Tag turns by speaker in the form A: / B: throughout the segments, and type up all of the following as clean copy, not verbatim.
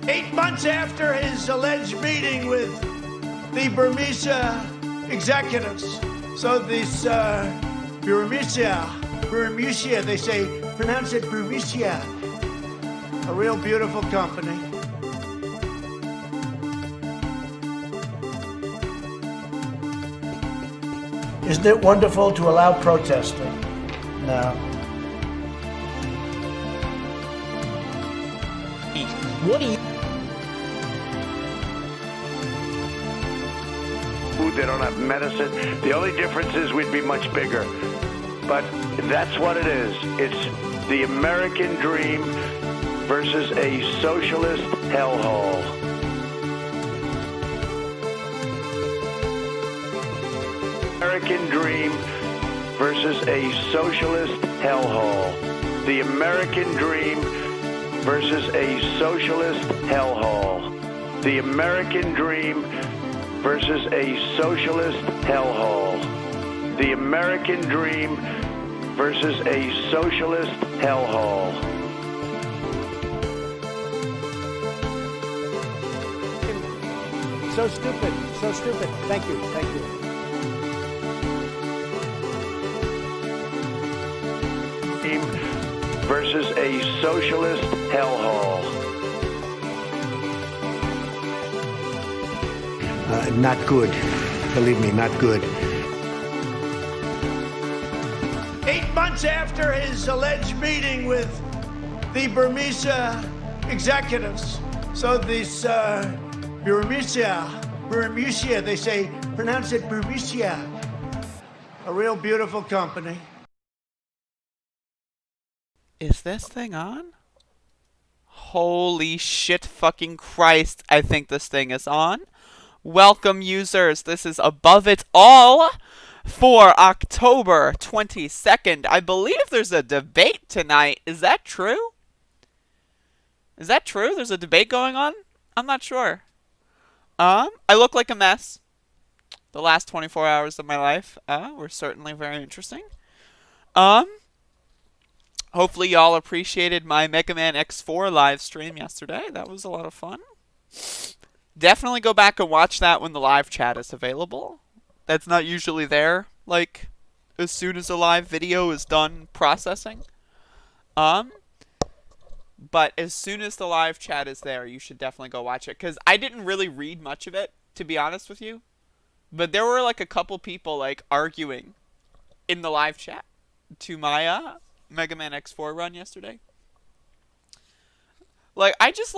A: 8 months after his alleged meeting with the Burmese executives. So this Burmese, they say, pronounce it Burmese. A real beautiful company. Isn't it wonderful to allow protesting? No.
B: What do you...
C: They don't have medicine. The only difference is we'd be much bigger. But that's what it is. It's the American dream versus a socialist hellhole. American dream versus a socialist hellhole. The American dream versus a socialist hellhole. The American dream versus a socialist hellhole. The American dream versus a socialist hellhole.
A: So stupid, so stupid. Thank you, thank you.
C: Versus a socialist hellhole.
A: Not good. Believe me, not good. 8 months after his alleged meeting with the Burmese executives. So this Burmese, they say, pronounce it Burmese. A real beautiful company.
D: Is this thing on? Holy shit fucking Christ, I think this thing is on. Welcome, users. This is Above It All for October 22nd. I believe there's a debate tonight. Is that true? Is that true? There's a debate going on? I'm not sure. I look like a mess. The last 24 hours of my life were certainly very interesting. Hopefully y'all appreciated my Mega Man X4 live stream yesterday. That was a lot of fun. Definitely go back and watch that when the live chat is available. That's not usually there, like, as soon as a live video is done processing. But as soon as the live chat is there, you should definitely go watch it. Because I didn't really read much of it, to be honest with you. But there were, like, a couple people, like, arguing in the live chat to my, Mega Man X4 run yesterday. Like, I just,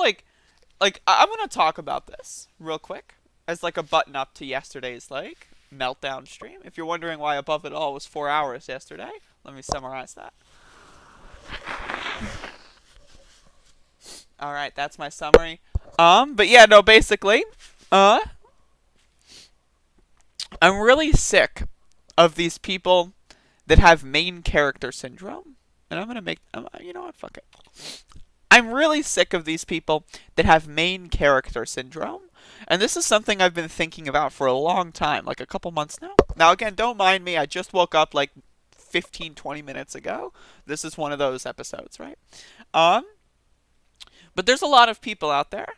D: I'm gonna talk about this real quick as, like, a button up to yesterday's, like, meltdown stream. If you're wondering why Above It All was 4 hours yesterday, let me summarize that. Alright, that's my summary. But yeah, no, basically, I'm really sick of these people that have main character syndrome. And I'm gonna make, you know what, fuck it. I'm really sick of these people that have main character syndrome. And this is something I've been thinking about for a long time, like a couple months now. Now, again, don't mind me. I just woke up like 15, 20 minutes ago. This is one of those episodes, right? But there's a lot of people out there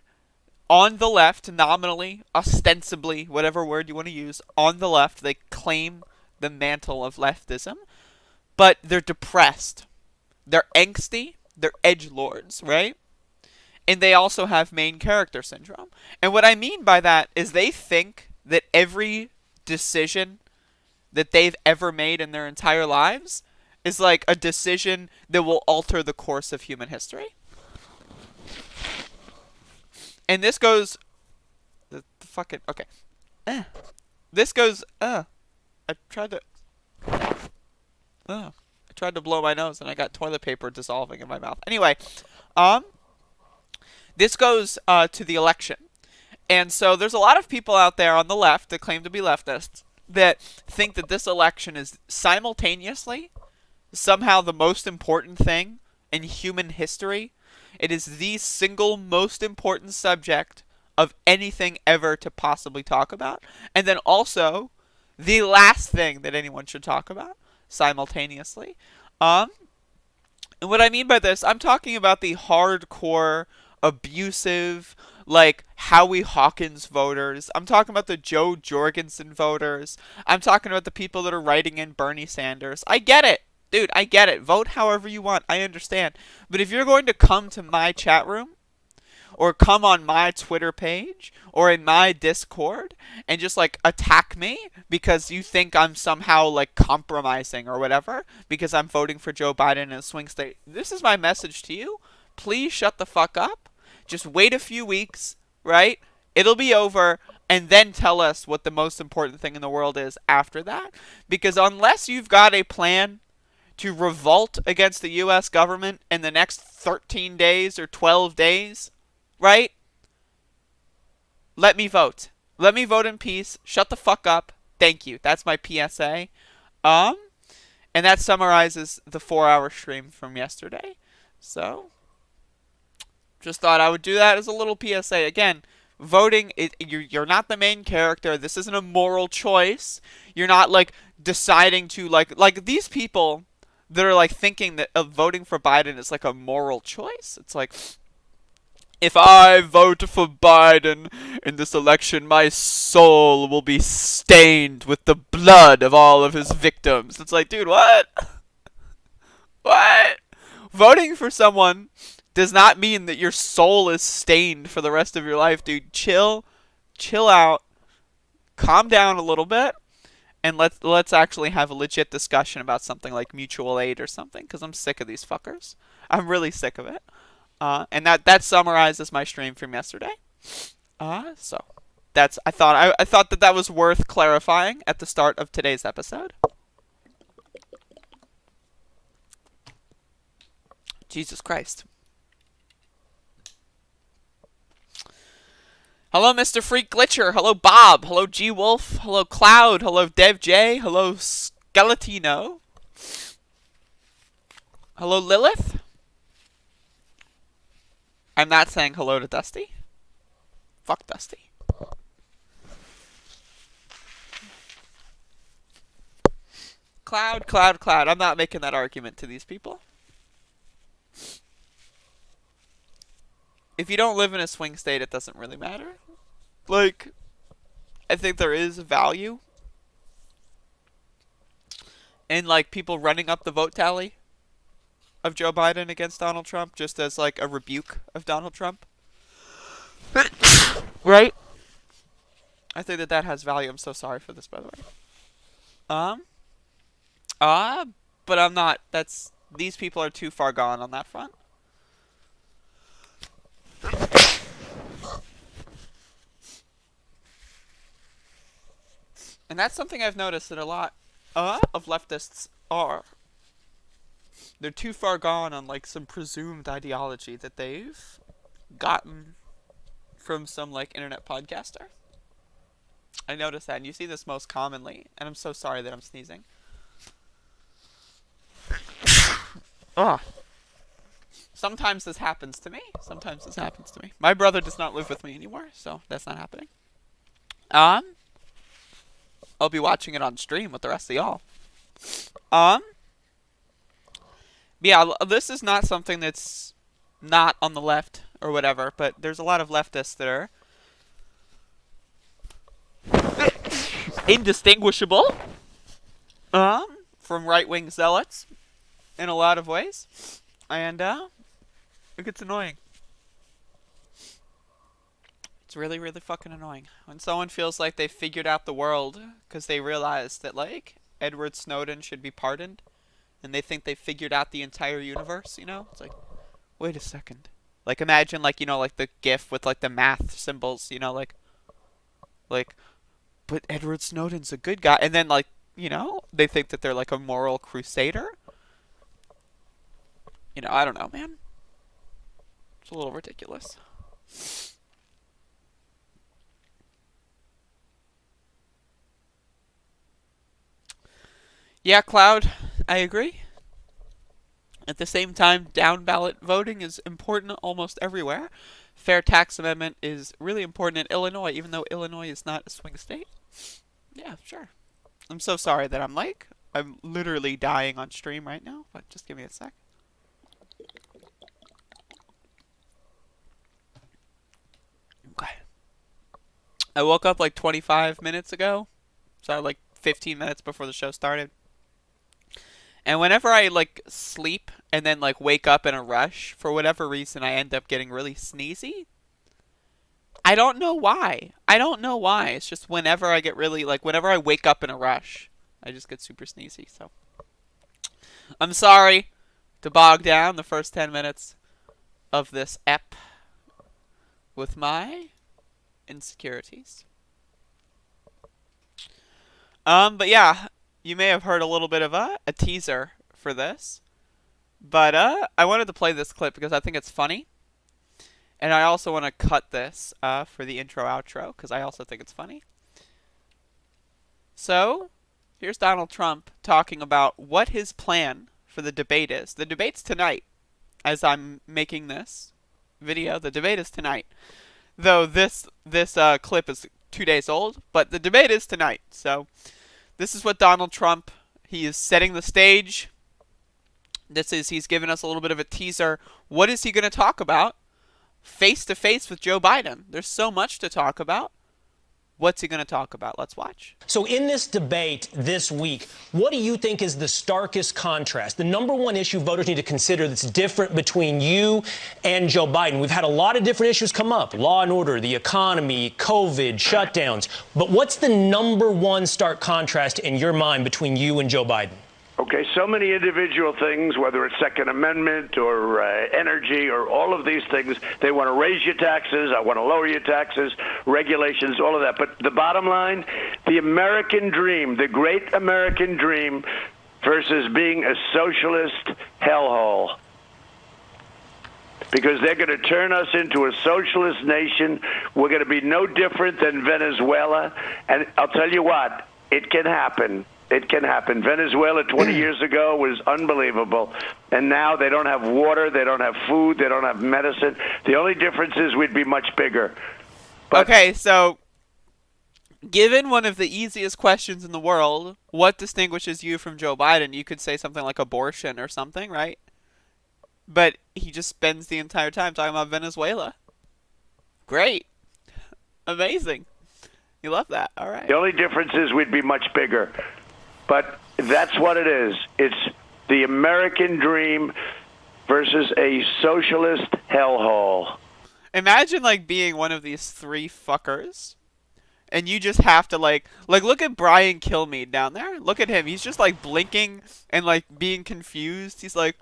D: on the left, nominally, ostensibly, whatever word you want to use, on the left, they claim the mantle of leftism, but they're depressed. They're angsty. They're edgelords, right? And they also have main character syndrome. And what I mean by that is they think that every decision that they've ever made in their entire lives is like a decision that will alter the course of human history. And this goes... The fucking... Okay. This goes... I tried to blow my nose and I got toilet paper dissolving in my mouth. Anyway, this goes to the election. And so there's a lot of people out there on the left that claim to be leftists that think that this election is simultaneously somehow the most important thing in human history. It is the single most important subject of anything ever to possibly talk about. And then also the last thing that anyone should talk about simultaneously. And what I mean by this, I'm talking about the hardcore abusive, like Howie Hawkins voters. I'm talking about the Joe Jorgensen voters. I'm talking about the people that are writing in Bernie Sanders. I get it. Dude, I get it. Vote however you want. I understand. But if you're going to come to my chat room or come on my Twitter page or in my Discord and just like attack me because you think I'm somehow like compromising or whatever because I'm voting for Joe Biden in a swing state, this is my message to you. Please shut the fuck up. Just wait a few weeks, right? It'll be over, and then tell us what the most important thing in the world is after that. Because unless you've got a plan to revolt against the U.S. government in the next 13 days or 12 days, right? Let me vote. Let me vote in peace. Shut the fuck up. Thank you. That's my PSA. And that summarizes the 4-hour stream from yesterday. So, just thought I would do that as a little PSA. Again, voting, you're not the main character. This isn't a moral choice. You're not, like, deciding to, like these people that are, like, thinking that voting for Biden is, like, a moral choice. It's like, if I vote for Biden in this election, my soul will be stained with the blood of all of his victims. It's like, dude, what? What? Voting for someone does not mean that your soul is stained for the rest of your life, dude. Chill out, calm down a little bit, and let's actually have a legit discussion about something like mutual aid or something, because I'm sick of these fuckers. I'm really sick of it. And that summarizes my stream from yesterday. So that's I thought that was worth clarifying at the start of today's episode. Jesus Christ. Hello, Mr. Freak Glitcher. Hello, Bob. Hello, G Wolf. Hello, Cloud. Hello, Dev J. Hello, Skeletino. Hello, Lilith. I'm not saying hello to Dusty. Fuck Dusty. Cloud. I'm not making that argument to these people. If you don't live in a swing state, it doesn't really matter. Like, I think there is value in, like, people running up the vote tally of Joe Biden against Donald Trump just as, like, a rebuke of Donald Trump. Right? I think that has value. I'm so sorry for this, by the way. But I'm not. These people are too far gone on that front. And that's something I've noticed that a lot of leftists are. They're too far gone on, like, some presumed ideology that they've gotten from some, like, internet podcaster. I noticed that, and you see this most commonly, and I'm so sorry that I'm sneezing. Sometimes this happens to me. My brother does not live with me anymore, so that's not happening. I'll be watching it on stream with the rest of y'all. Yeah, this is not something that's not on the left or whatever, but there's a lot of leftists that are indistinguishable from right-wing zealots in a lot of ways, and it gets annoying. It's really, really fucking annoying when someone feels like they figured out the world because they realize that, like, Edward Snowden should be pardoned, and they think they figured out the entire universe, you know? It's like, wait a second. Like, imagine, like, you know, like the GIF with, like, the math symbols, you know, like, but Edward Snowden's a good guy, and then, like, you know, they think that they're, like, a moral crusader. You know, I don't know, man. It's a little ridiculous. Yeah, Cloud, I agree. At the same time, down-ballot voting is important almost everywhere. Fair tax amendment is really important in Illinois, even though Illinois is not a swing state. Yeah, sure. I'm so sorry that I'm literally dying on stream right now, but just give me a sec. I woke up like 25 minutes ago, so like 15 minutes before the show started. And whenever I like sleep and then like wake up in a rush, for whatever reason, I end up getting really sneezy. I don't know why. I don't know why. It's just whenever I get really like whenever I wake up in a rush, I just get super sneezy. So I'm sorry to bog down the first 10 minutes of this ep with my insecurities. But yeah, you may have heard a little bit of a teaser for this. But I wanted to play this clip because I think it's funny. And I also want to cut this for the intro outro because I also think it's funny. So, here's Donald Trump talking about what his plan for the debate is. The debate's tonight. As I'm making this video, the debate is tonight. Though this clip is 2 days old, but the debate is tonight. So, this is what Donald Trump, he is setting the stage. He's giving us a little bit of a teaser. What is he going to talk about? Face to face with Joe Biden. There's so much to talk about. What's he going to talk about? Let's watch.
B: So in this debate this week, what do you think is the starkest contrast? The number one issue voters need to consider that's different between you and Joe Biden. We've had a lot of different issues come up. Law and order, the economy, COVID, shutdowns. But what's the number one stark contrast in your mind between you and Joe Biden?
C: Okay, so many individual things, whether it's Second Amendment or energy or all of these things, they want to raise your taxes, I want to lower your taxes, regulations, all of that. But the bottom line, the American dream, the great American dream versus being a socialist hellhole. Because they're going to turn us into a socialist nation. We're going to be no different than Venezuela. And I'll tell you what, it can happen. It can happen. Venezuela 20 years ago was unbelievable. And now they don't have water, they don't have food, they don't have medicine. The only difference is we'd be much bigger. But
D: okay, so given one of the easiest questions in the world, what distinguishes you from Joe Biden? You could say something like abortion or something, right? But he just spends the entire time talking about Venezuela. Great. Amazing. You love that. All right.
C: The only difference is we'd be much bigger. But that's what it is. It's the American dream versus a socialist hellhole.
D: Imagine, like, being one of these three fuckers, and you just have to, like, look at Brian Kilmeade down there. Look at him. He's just, like, blinking and, like, being confused. He's like,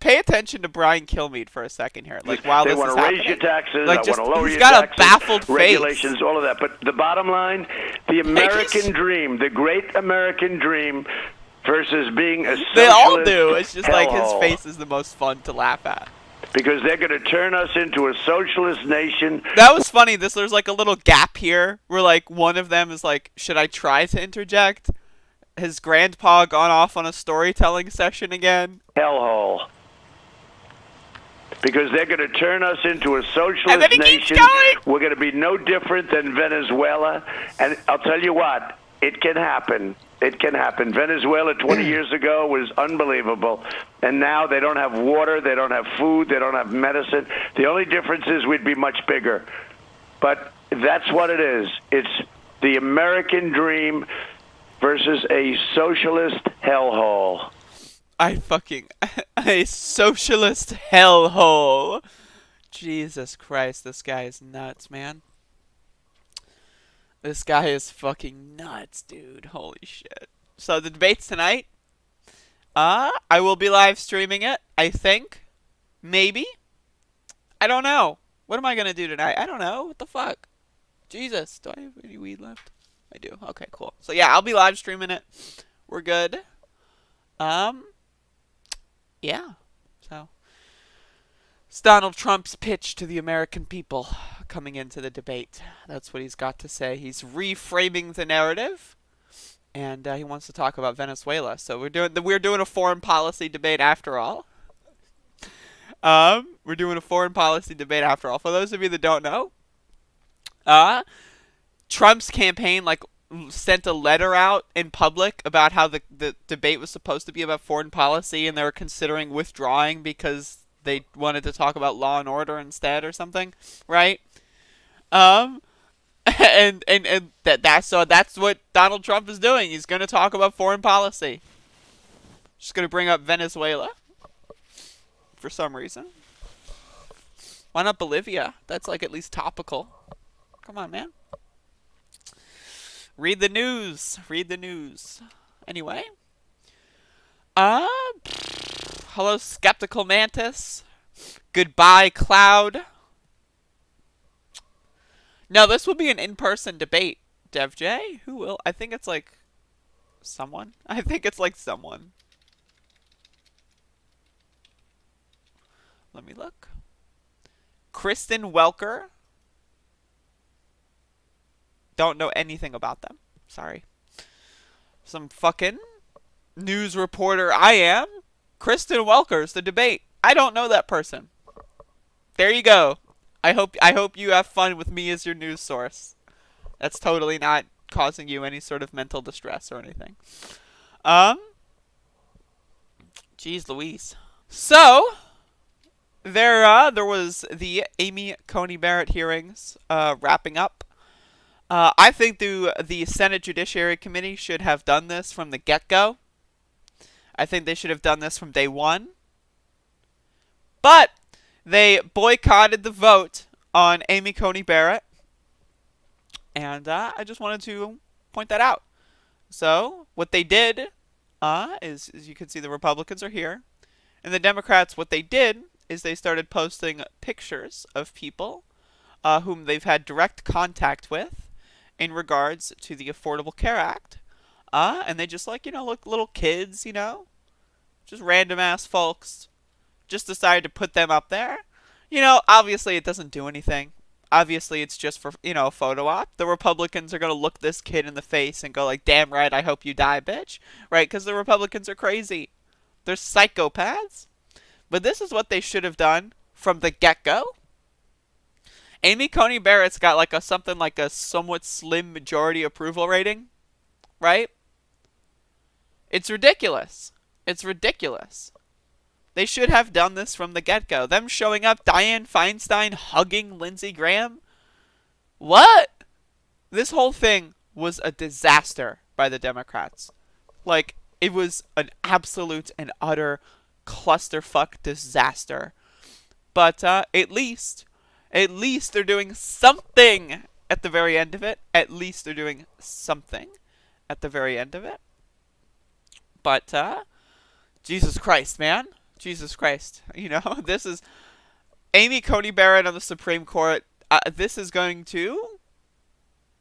D: pay attention to Brian Kilmeade for a second here. Like, while
C: they
D: this is
C: want to
D: happening.
C: raise your taxes,
D: like,
C: I
D: just,
C: want to lower
D: he's
C: your
D: got
C: taxes,
D: a baffled
C: regulations,
D: face.
C: all of that. But the bottom line, the American dream, the great American dream versus being a socialist
D: They all do. It's just like his
C: hellhole.
D: face is the most fun to laugh at.
C: Because they're going to turn us into a socialist nation.
D: That was funny. There's like a little gap here where like one of them is like, should I try to interject? Has grandpa gone off on a storytelling session again?
C: Hellhole. Because they're going to turn us into a
D: And then
C: socialist
D: he keeps
C: nation.
D: going.
C: We're going to be no different than Venezuela. And I'll tell you what, it can happen. It can happen. Venezuela 20 years ago was unbelievable. And now they don't have water, they don't have food, they don't have medicine. The only difference is we'd be much bigger. But that's what it is. It's the American dream versus a socialist hellhole.
D: A socialist hellhole. Jesus Christ, this guy is nuts, man. This guy is fucking nuts, dude. Holy shit. So the debate's tonight. I will be live streaming it, I think. Maybe. I don't know. What am I gonna do tonight? I don't know. What the fuck? Jesus, do I have any weed left? I do. Okay, cool. So yeah, I'll be live streaming it. We're good. Yeah. So it's Donald Trump's pitch to the American people coming into the debate. That's what he's got to say. He's reframing the narrative, and he wants to talk about Venezuela. So we're doing a foreign policy debate after all. We're doing a foreign policy debate after all. For those of you that don't know, Trump's campaign sent a letter out in public about how the debate was supposed to be about foreign policy, and they were considering withdrawing because they wanted to talk about Law and Order instead or something, right? And that's what Donald Trump is doing. He's going to talk about foreign policy. Just going to bring up Venezuela for some reason. Why not Bolivia? That's like at least topical. Come on, man. Read the news. Read the news. Anyway. Hello, Skeptical Mantis. Goodbye, Cloud. No, this will be an in-person debate. Dev J? Who will? I think it's like someone. I think it's like someone. Let me look. Kristen Welker. Don't know anything about them. Sorry. Some fucking news reporter I am. Kristen Welker's the debate. I don't know that person. There you go. I hope you have fun with me as your news source. That's totally not causing you any sort of mental distress or anything. Jeez Louise. So, there was the Amy Coney Barrett hearings wrapping up. I think the Senate Judiciary Committee should have done this from the get-go. I think they should have done this from day one. But they boycotted the vote on Amy Coney Barrett. And I just wanted to point that out. So, what they did is, as you can see, the Republicans are here. And the Democrats, what they did is they started posting pictures of people whom they've had direct contact with in regards to the Affordable Care Act. And they just look, little kids, just random-ass folks, just decided to put them up there. Obviously it doesn't do anything. Obviously it's just for, a photo op. The Republicans are going to look this kid in the face and go like, damn right, I hope you die, bitch. Right? Because the Republicans are crazy. They're psychopaths. But this is what they should have done from the get-go. Amy Coney Barrett's got something like a somewhat slim majority approval rating. Right? It's ridiculous. It's ridiculous. They should have done this from the get-go. Them showing up, Dianne Feinstein hugging Lindsey Graham. What? This whole thing was a disaster by the Democrats. It was an absolute and utter clusterfuck disaster. But at least they're doing something at the very end of it. At least they're doing something at the very end of it. But Jesus Christ, man. Jesus Christ. This is Amy Coney Barrett on the Supreme Court. This is going to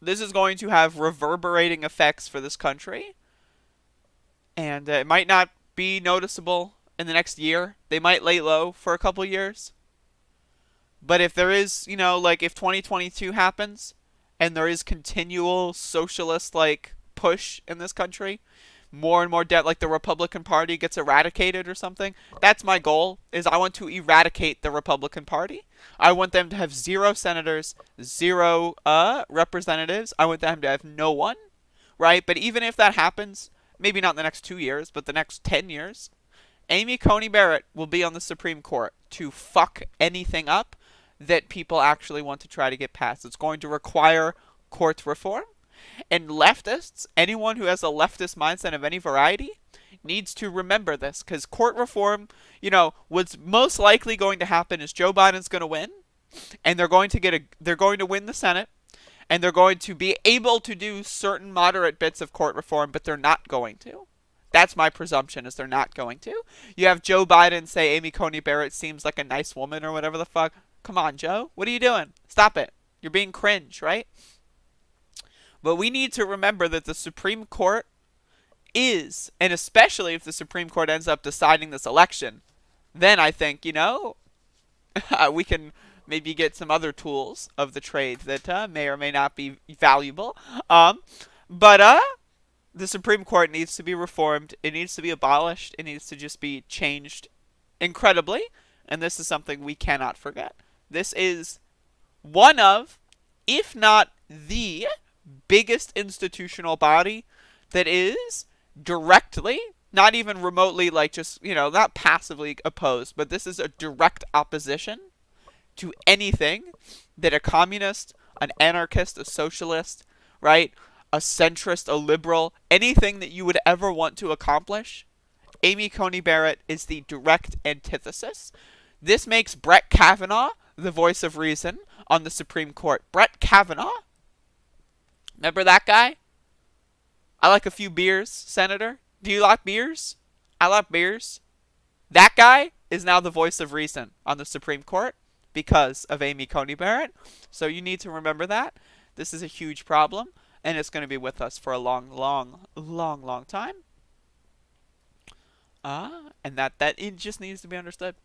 D: have reverberating effects for this country. And it might not be noticeable in the next year. They might lay low for a couple years. But if there is, if 2022 happens and there is continual socialist push in this country, more and more the Republican Party gets eradicated or something. That's my goal, is I want to eradicate the Republican Party. I want them to have 0 senators, 0 representatives. I want them to have no one, right? But even if that happens, maybe not in the next 2 years, but the next 10 years, Amy Coney Barrett will be on the Supreme Court to fuck anything up that people actually want to try to get passed. It's going to require court reform. And leftists, anyone who has a leftist mindset of any variety, needs to remember this. Because court reform, what's most likely going to happen is Joe Biden's going to win. And they're going to win the Senate. And they're going to be able to do certain moderate bits of court reform, but they're not going to. That's my presumption, is they're not going to. You have Joe Biden say Amy Coney Barrett seems like a nice woman or whatever the fuck. Come on, Joe. What are you doing? Stop it. You're being cringe, right? But we need to remember that the Supreme Court is, and especially if the Supreme Court ends up deciding this election, then I think, we can maybe get some other tools of the trade that may or may not be valuable. But the Supreme Court needs to be reformed. It needs to be abolished. It needs to just be changed incredibly. And this is something we cannot forget. This is one of, if not the biggest institutional body that is directly Not even remotely, like, just, not passively opposed, but this is a direct opposition to anything that a communist, an anarchist, a socialist, right, a centrist, a liberal, anything that you would ever want to accomplish. Amy Coney Barrett is the direct antithesis. This makes Brett Kavanaugh the voice of reason on the Supreme Court. Brett Kavanaugh? Remember that guy? I like a few beers, Senator. Do you like beers? I like beers. That guy is now the voice of reason on the Supreme Court because of Amy Coney Barrett. So you need to remember that. This is a huge problem, and it's going to be with us for a long, long, long, long time. And that it just needs to be understood.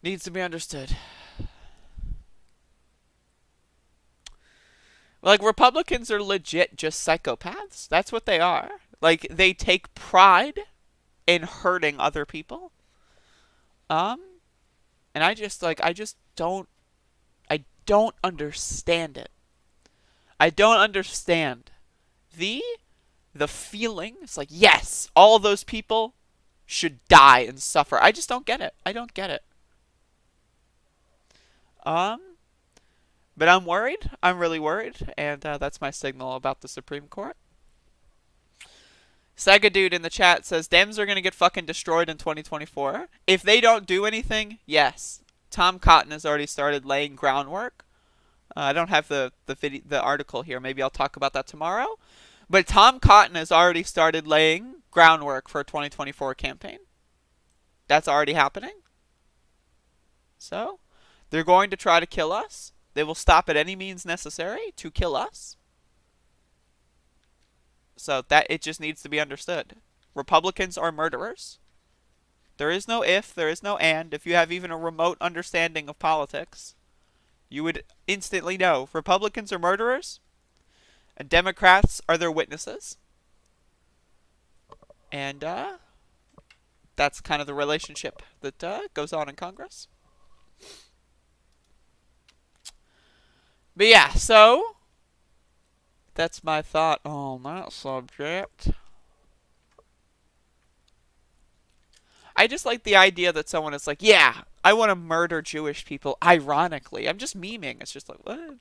D: Needs to be understood. Like, Republicans are legit just psychopaths. That's what they are. Like, they take pride in hurting other people. And I don't understand it. I don't understand the feeling. It's like, yes, all those people should die and suffer. I just don't get it. I don't get it. But I'm worried. I'm really worried. And that's my signal about the Supreme Court. Sega Dude in the chat says, Dems are going to get fucking destroyed in 2024. If they don't do anything, yes. Tom Cotton has already started laying groundwork. I don't have the article here. Maybe I'll talk about that tomorrow. But Tom Cotton has already started laying groundwork for a 2024 campaign. That's already happening. So, they're going to try to kill us. They will stop at any means necessary to kill us. So that it just needs to be understood. Republicans are murderers. There is no if, there is no and. If you have even a remote understanding of politics, you would instantly know Republicans are murderers and Democrats are their witnesses. And that's kind of the relationship that goes on in Congress. But yeah, so that's my thought on that subject. I just like the idea that someone is like, yeah, I want to murder Jewish people, ironically. I'm just memeing. It's just like, what?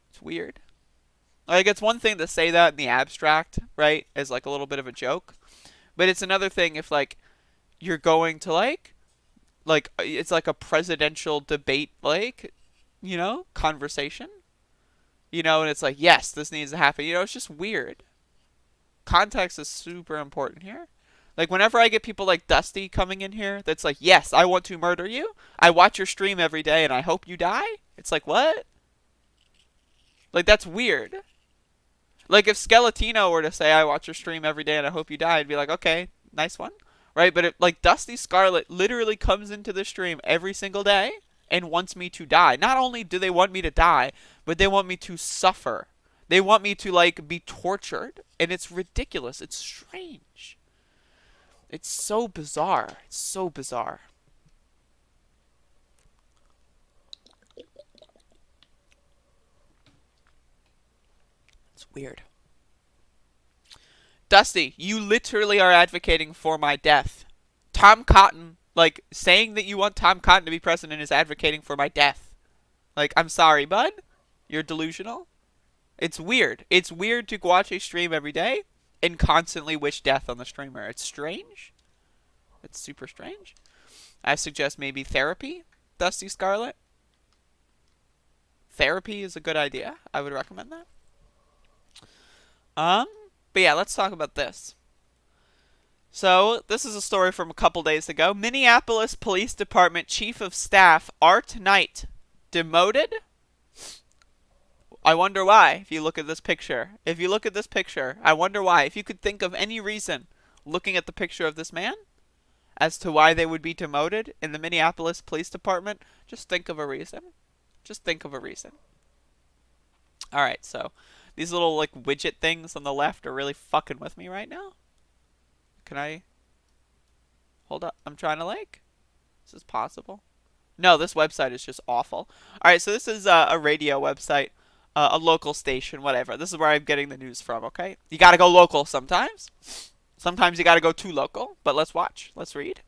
D: It's weird. Like, it's one thing to say that in the abstract, right, as like a little bit of a joke. But it's another thing if, like, you're going to, like, it's like a presidential debate, like, conversation. And it's like, yes, this needs to happen. It's just weird. Context is super important here. Like, whenever I get people like Dusty coming in here, that's like, yes, I want to murder you. I watch your stream every day and I hope you die. It's like, what? Like, that's weird. Like, if Skeletino were to say, I watch your stream every day and I hope you die, I'd be like, okay, nice one. Right? But like, Dusty Scarlet literally comes into the stream every single day and wants me to die. Not only do they want me to die, but they want me to suffer. They want me to, like, be tortured. And it's ridiculous. It's strange. It's so bizarre. It's so bizarre. It's weird. Dusty, you literally are advocating for my death. Tom Cotton, like, saying that you want Tom Cotton to be president is advocating for my death. Like, I'm sorry, bud. You're delusional. It's weird. It's weird to watch a stream every day and constantly wish death on the streamer. It's strange. It's super strange. I suggest maybe therapy, Dusty Scarlet. Therapy is a good idea. I would recommend that. But yeah, let's talk about this. So, this is a story from a couple days ago. Minneapolis Police Department Chief of Staff Art Knight demoted. I wonder why, if you look at this picture. I wonder why. If you could think of any reason, looking at the picture of this man, as to why they would be demoted in the Minneapolis Police Department, just think of a reason. Alright, so these little, like, widget things on the left are really fucking with me right now. Can I? Hold up. I'm trying to, like. Is this possible? No, this website is just awful. Alright, so this is a radio website. a local station, whatever. This is where I'm getting the news from, okay? You gotta go local sometimes. Sometimes you gotta go too local, but let's watch. Let's read.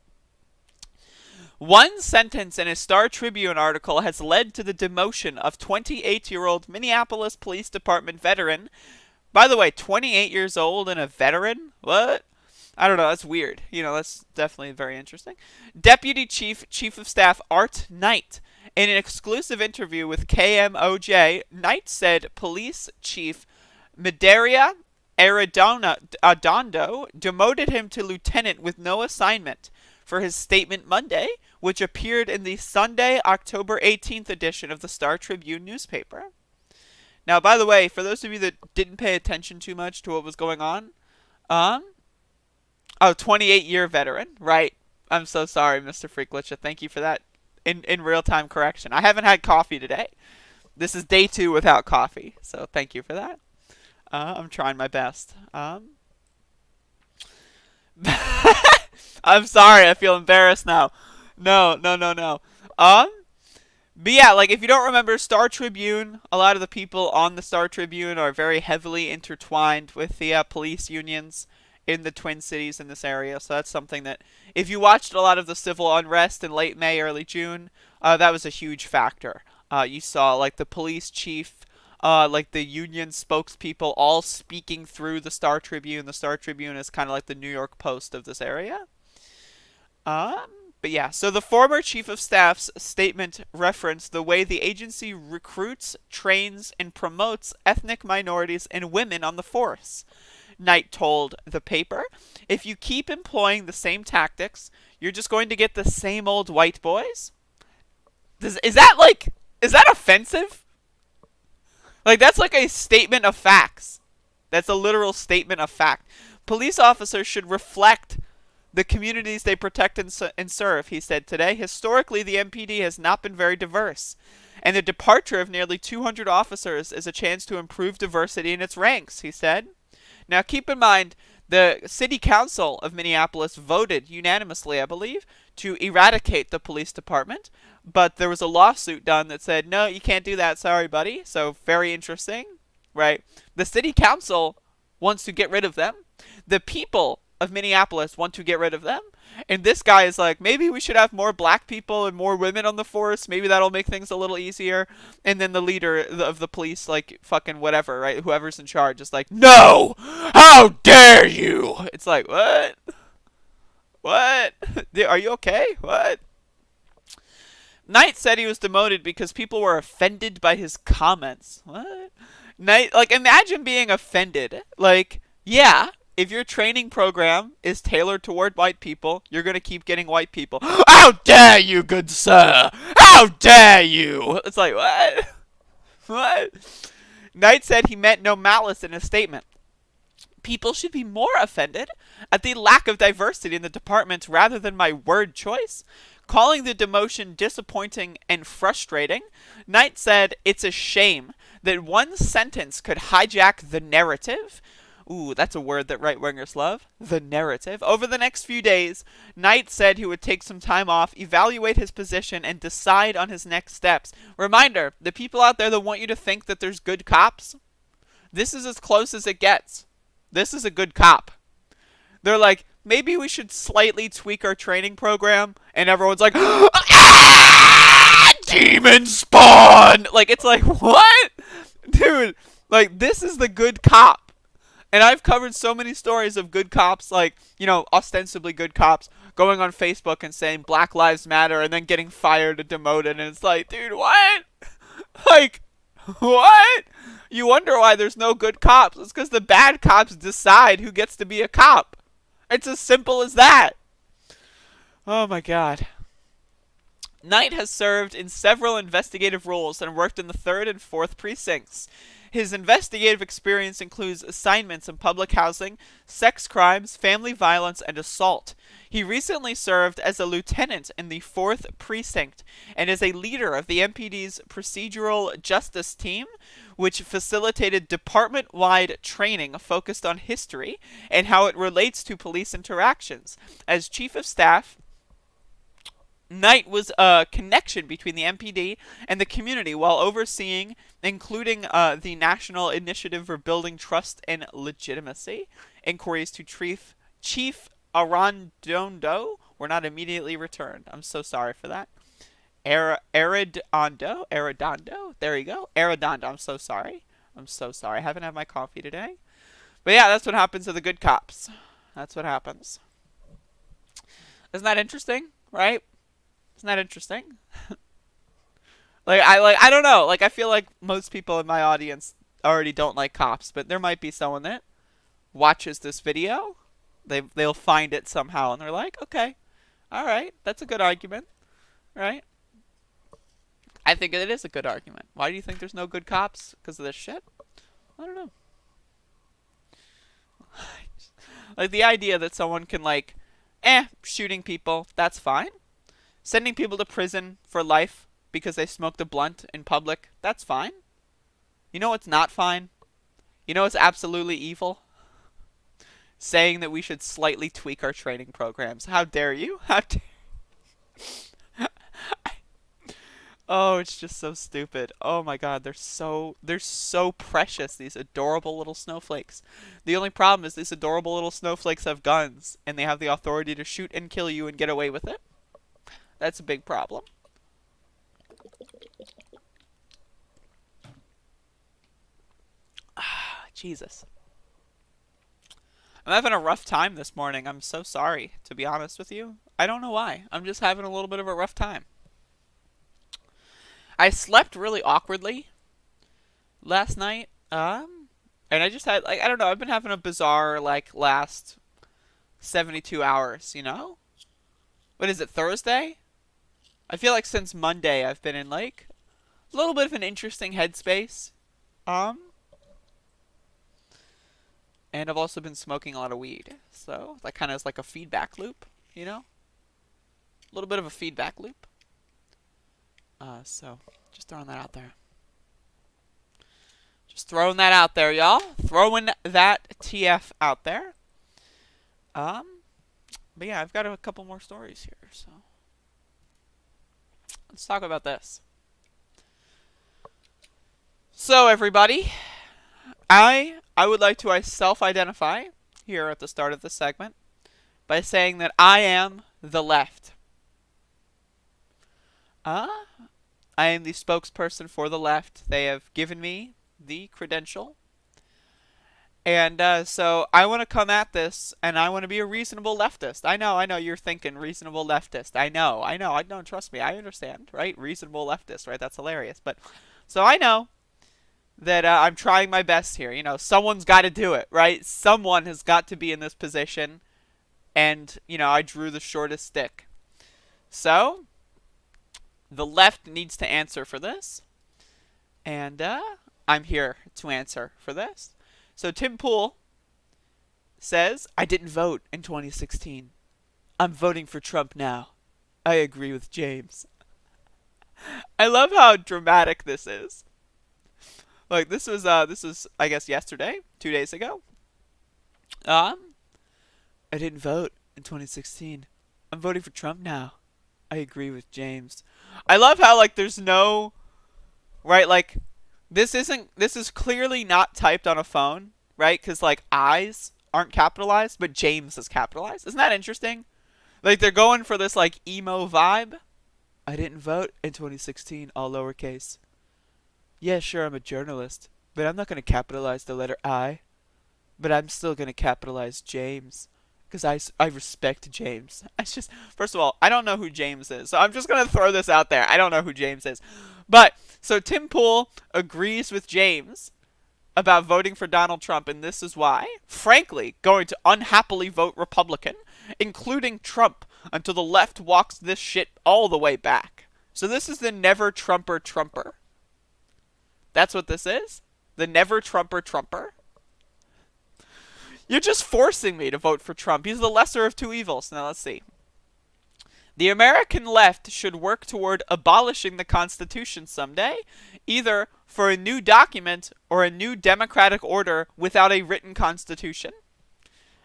D: One sentence in a Star Tribune article has led to the demotion of 28-year-old Minneapolis Police Department veteran. By the way, 28 years old and a veteran? What? I don't know. That's weird. That's definitely very interesting. Deputy Chief of Staff Art Knight. In an exclusive interview with KMOJ, Knight said Police Chief Medaria Arredondo demoted him to lieutenant with no assignment for his statement Monday, which appeared in the Sunday, October 18th edition of the Star Tribune newspaper. Now, by the way, for those of you that didn't pay attention too much to what was going on, 28-year veteran, right? I'm so sorry, Mr. Freaklicha. Thank you for that in real-time correction. I haven't had coffee today. This is day 2 without coffee, so thank you for that. I'm trying my best. I'm sorry, I feel embarrassed now. No. But yeah, like, if you don't remember, Star Tribune, a lot of the people on the Star Tribune are very heavily intertwined with the police unions in the Twin Cities in this area. So that's something that, if you watched a lot of the civil unrest in late May, early June, that was a huge factor. You saw, like, the police chief, like the union spokespeople all speaking through the Star Tribune. The Star Tribune is kind of like the New York Post of this area. But yeah, so the former chief of staff's statement referenced the way the agency recruits, trains, and promotes ethnic minorities and women on the force. Knight told the paper, if you keep employing the same tactics, you're just going to get the same old white boys? Is that offensive? Like, that's like a statement of facts. That's a literal statement of fact. Police officers should reflect the communities they protect and serve, he said today. Historically, the MPD has not been very diverse, and the departure of nearly 200 officers is a chance to improve diversity in its ranks, he said. Now, keep in mind, the City Council of Minneapolis voted unanimously, I believe, to eradicate the police department, but there was a lawsuit done that said, no, you can't do that, sorry, buddy. So, very interesting, right? The City Council wants to get rid of them. The people of Minneapolis want to get rid of them, and this guy is like, maybe we should have more black people and more women on the force, maybe that'll make things a little easier. And then the leader of the police, like, fucking whatever, right, whoever's in charge, is like, no, how dare you? It's like, what are you okay? What? Knight said he was demoted because people were offended by his comments. What? Knight, like, imagine being offended. Like, yeah, if your training program is tailored toward white people, you're going to keep getting white people. How dare you, good sir? How dare you? It's like, what? What? Knight said he meant no malice in his statement. People should be more offended at the lack of diversity in the department rather than my word choice. Calling the demotion disappointing and frustrating, Knight said it's a shame that one sentence could hijack the narrative. Ooh, that's a word that right-wingers love. The narrative. Over the next few days, Knight said he would take some time off, evaluate his position, and decide on his next steps. Reminder, the people out there that want you to think that there's good cops, this is as close as it gets. This is a good cop. They're like, maybe we should slightly tweak our training program, and everyone's like, ah, demon spawn! Like, it's like, what? Dude, like, this is the good cop. And I've covered so many stories of good cops, like, you know, ostensibly good cops, going on Facebook and saying Black Lives Matter and then getting fired or demoted. And it's like, dude, what? Like, what? You wonder why there's no good cops. It's because the bad cops decide who gets to be a cop. It's as simple as that. Oh, my God. Knight has served in several investigative roles and worked in the 3rd and 4th precincts. His investigative experience includes assignments in public housing, sex crimes, family violence, and assault. He recently served as a lieutenant in the 4th Precinct and is a leader of the MPD's procedural justice team, which facilitated department-wide training focused on history and how it relates to police interactions. As chief of staff, Knight was a connection between the MPD and the community while overseeing, including the National Initiative for Building Trust and Legitimacy. Inquiries to Chief Arredondo were not immediately returned. I'm so sorry for that. Arredondo, there you go. Arredondo, I'm so sorry. I haven't had my coffee today. But yeah, that's what happens to the good cops. That's what happens. Isn't that interesting, right? Isn't that interesting? I don't know. Like, I feel like most people in my audience already don't like cops, but there might be someone that watches this video. They'll find it somehow, and they're like, okay, all right, that's a good argument, right? I think it is a good argument. Why do you think there's no good cops? Because of this shit? I don't know. Like, the idea that someone can, like, shooting people, that's fine. Sending people to prison for life because they smoked a blunt in public, that's fine. You know what's not fine? You know what's absolutely evil? Saying that we should slightly tweak our training programs. How dare you? How dare Oh, it's just so stupid. Oh my god, they're so precious, these adorable little snowflakes. The only problem is these adorable little snowflakes have guns, and they have the authority to shoot and kill you and get away with it. That's a big problem. Jesus. I'm having a rough time this morning. I'm so sorry, to be honest with you. I don't know why. I'm just having a little bit of a rough time. I slept really awkwardly last night. And I just had, like, I don't know, I've been having a bizarre, like, last 72 hours, you know? What is it, Thursday? I feel like since Monday I've been in, like, a little bit of an interesting headspace. And I've also been smoking a lot of weed. So that kind of is like a feedback loop, you know? A little bit of a feedback loop. So just throwing that out there. Just throwing that out there, y'all. Throwing that TF out there. But yeah, I've got a couple more stories here, so let's talk about this. So everybody, I would like to self-identify here at the start of the segment by saying that I am the left. I am the spokesperson for the left. They have given me the credential. And so I want to come at this, and I want to be a reasonable leftist. I know, you're thinking reasonable leftist. I know, don't trust me. I understand, right? Reasonable leftist, right? That's hilarious. But so I know that I'm trying my best here. You know, someone's got to do it, right? Someone has got to be in this position, and, you know, I drew the shortest stick. So the left needs to answer for this, and I'm here to answer for this. So Tim Pool says, I didn't vote in 2016. I'm voting for Trump now. I agree with James. I love how dramatic this is. Like, this was I guess yesterday, 2 days ago. I didn't vote in 2016. I'm voting for Trump now. I agree with James. I love how, like, there's no, right, like, this is clearly not typed on a phone, right? Because, like, I's aren't capitalized, but James is capitalized. Isn't that interesting? Like, they're going for this, like, emo vibe. I didn't vote in 2016, all lowercase. Yeah, sure, I'm a journalist, but I'm not going to capitalize the letter I. But I'm still going to capitalize James, because I respect James. It's just, first of all, I don't know who James is, so I'm just going to throw this out there. I don't know who James is. But, so Tim Pool agrees with James about voting for Donald Trump, and this is why. Frankly, going to unhappily vote Republican, including Trump, until the left walks this shit all the way back. So this is the never Trumper. That's what this is? The never Trumper. You're just forcing me to vote for Trump. He's the lesser of two evils. Now let's see. The American left should work toward abolishing the Constitution someday, either for a new document or a new democratic order without a written Constitution.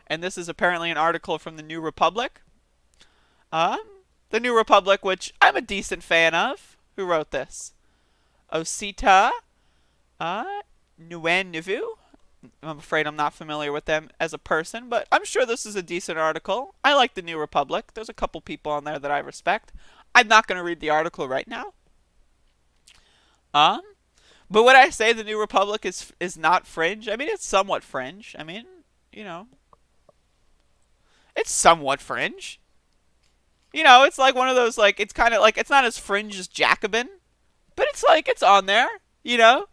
D: And this is apparently an article from the New Republic. The New Republic, which I'm a decent fan of. Who wrote this? Osita Nuenuvu. I'm afraid I'm not familiar with them as a person, but I'm sure this is a decent article. I like the New Republic. There's a couple people on there that I respect. I'm not going to read the article right now. But would I say the New Republic is not fringe? I mean, it's somewhat fringe. I mean, you know, it's somewhat fringe. You know, it's like one of those, like, it's kind of like, it's not as fringe as Jacobin, but it's like, it's on there, you know?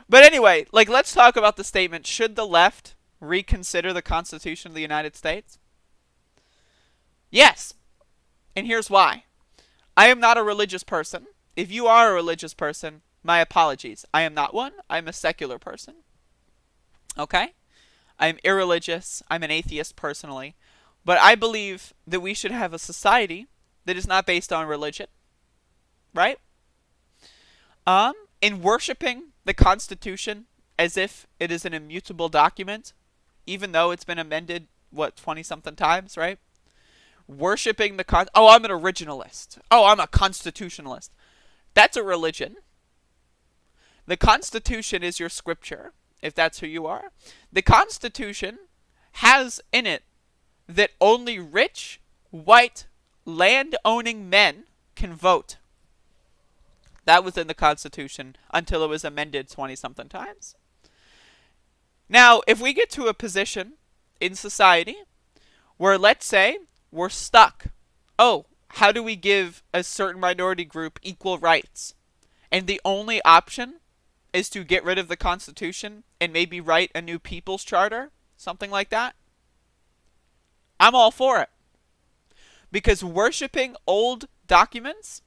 D: But anyway, like, let's talk about the statement, should the left reconsider the Constitution of the United States? Yes. And here's why. I am not a religious person. If you are a religious person, my apologies. I am not one. I'm a secular person. Okay? I'm irreligious. I'm an atheist personally. But I believe that we should have a society that is not based on religion. Right? In worshiping the Constitution as if it is an immutable document, even though it's been amended, 20-something times, right? Worshipping the oh, I'm an originalist. Oh, I'm a constitutionalist. That's a religion. The Constitution is your scripture, if that's who you are. The Constitution has in it that only rich, white, land-owning men can vote. That was in the Constitution until it was amended 20-something times. Now, if we get to a position in society where, let's say, we're stuck. Oh, how do we give a certain minority group equal rights? And the only option is to get rid of the Constitution and maybe write a new People's Charter, something like that. I'm all for it. Because worshiping old documents,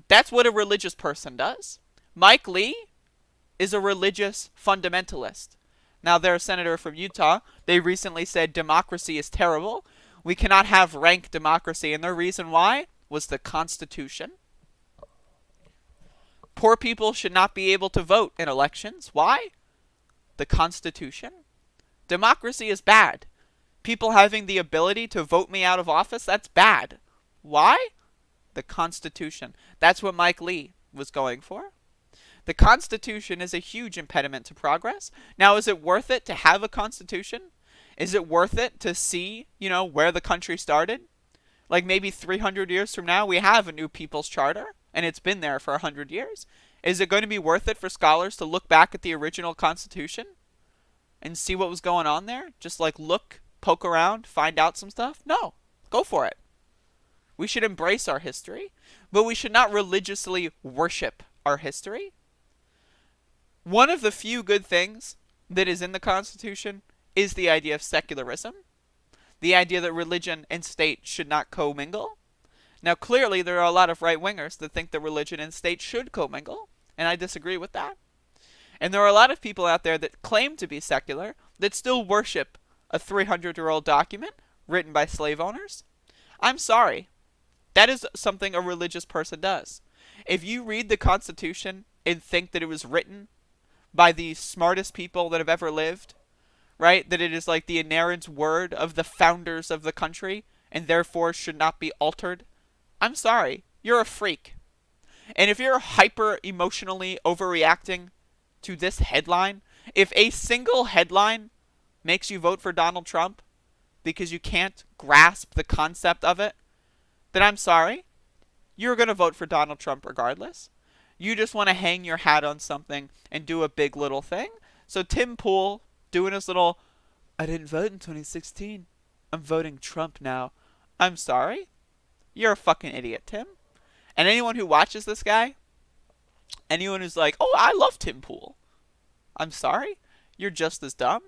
D: that's what a religious person does. Mike Lee is a religious fundamentalist. Now, they're a senator from Utah. They recently said democracy is terrible. We cannot have rank democracy. And the reason why was the Constitution. Poor people should not be able to vote in elections. Why? The Constitution. Democracy is bad. People having the ability to vote me out of office, that's bad. Why? The Constitution. That's what Mike Lee was going for. The Constitution is a huge impediment to progress. Now, is it worth it to have a Constitution? Is it worth it to see, where the country started? Like maybe 300 years from now, we have a new People's Charter, and it's been there for 100 years. Is it going to be worth it for scholars to look back at the original Constitution and see what was going on there? Just like look, poke around, find out some stuff? No. Go for it. We should embrace our history, but we should not religiously worship our history. One of the few good things that is in the Constitution is the idea of secularism, the idea that religion and state should not commingle. Now, clearly, there are a lot of right-wingers that think that religion and state should commingle, and I disagree with that. And there are a lot of people out there that claim to be secular that still worship a 300-year-old document written by slave owners. I'm sorry. That is something a religious person does. If you read the Constitution and think that it was written by the smartest people that have ever lived, right? That it is like the inerrant word of the founders of the country and therefore should not be altered, I'm sorry. You're a freak. And if you're hyper emotionally overreacting to this headline, if a single headline makes you vote for Donald Trump because you can't grasp the concept of it, then I'm sorry. You're going to vote for Donald Trump regardless. You just want to hang your hat on something and do a big little thing. So Tim Pool doing his little, I didn't vote in 2016. I'm voting Trump now. I'm sorry. You're a fucking idiot, Tim. And anyone who watches this guy, anyone who's like, oh, I love Tim Pool. I'm sorry. You're just as dumb.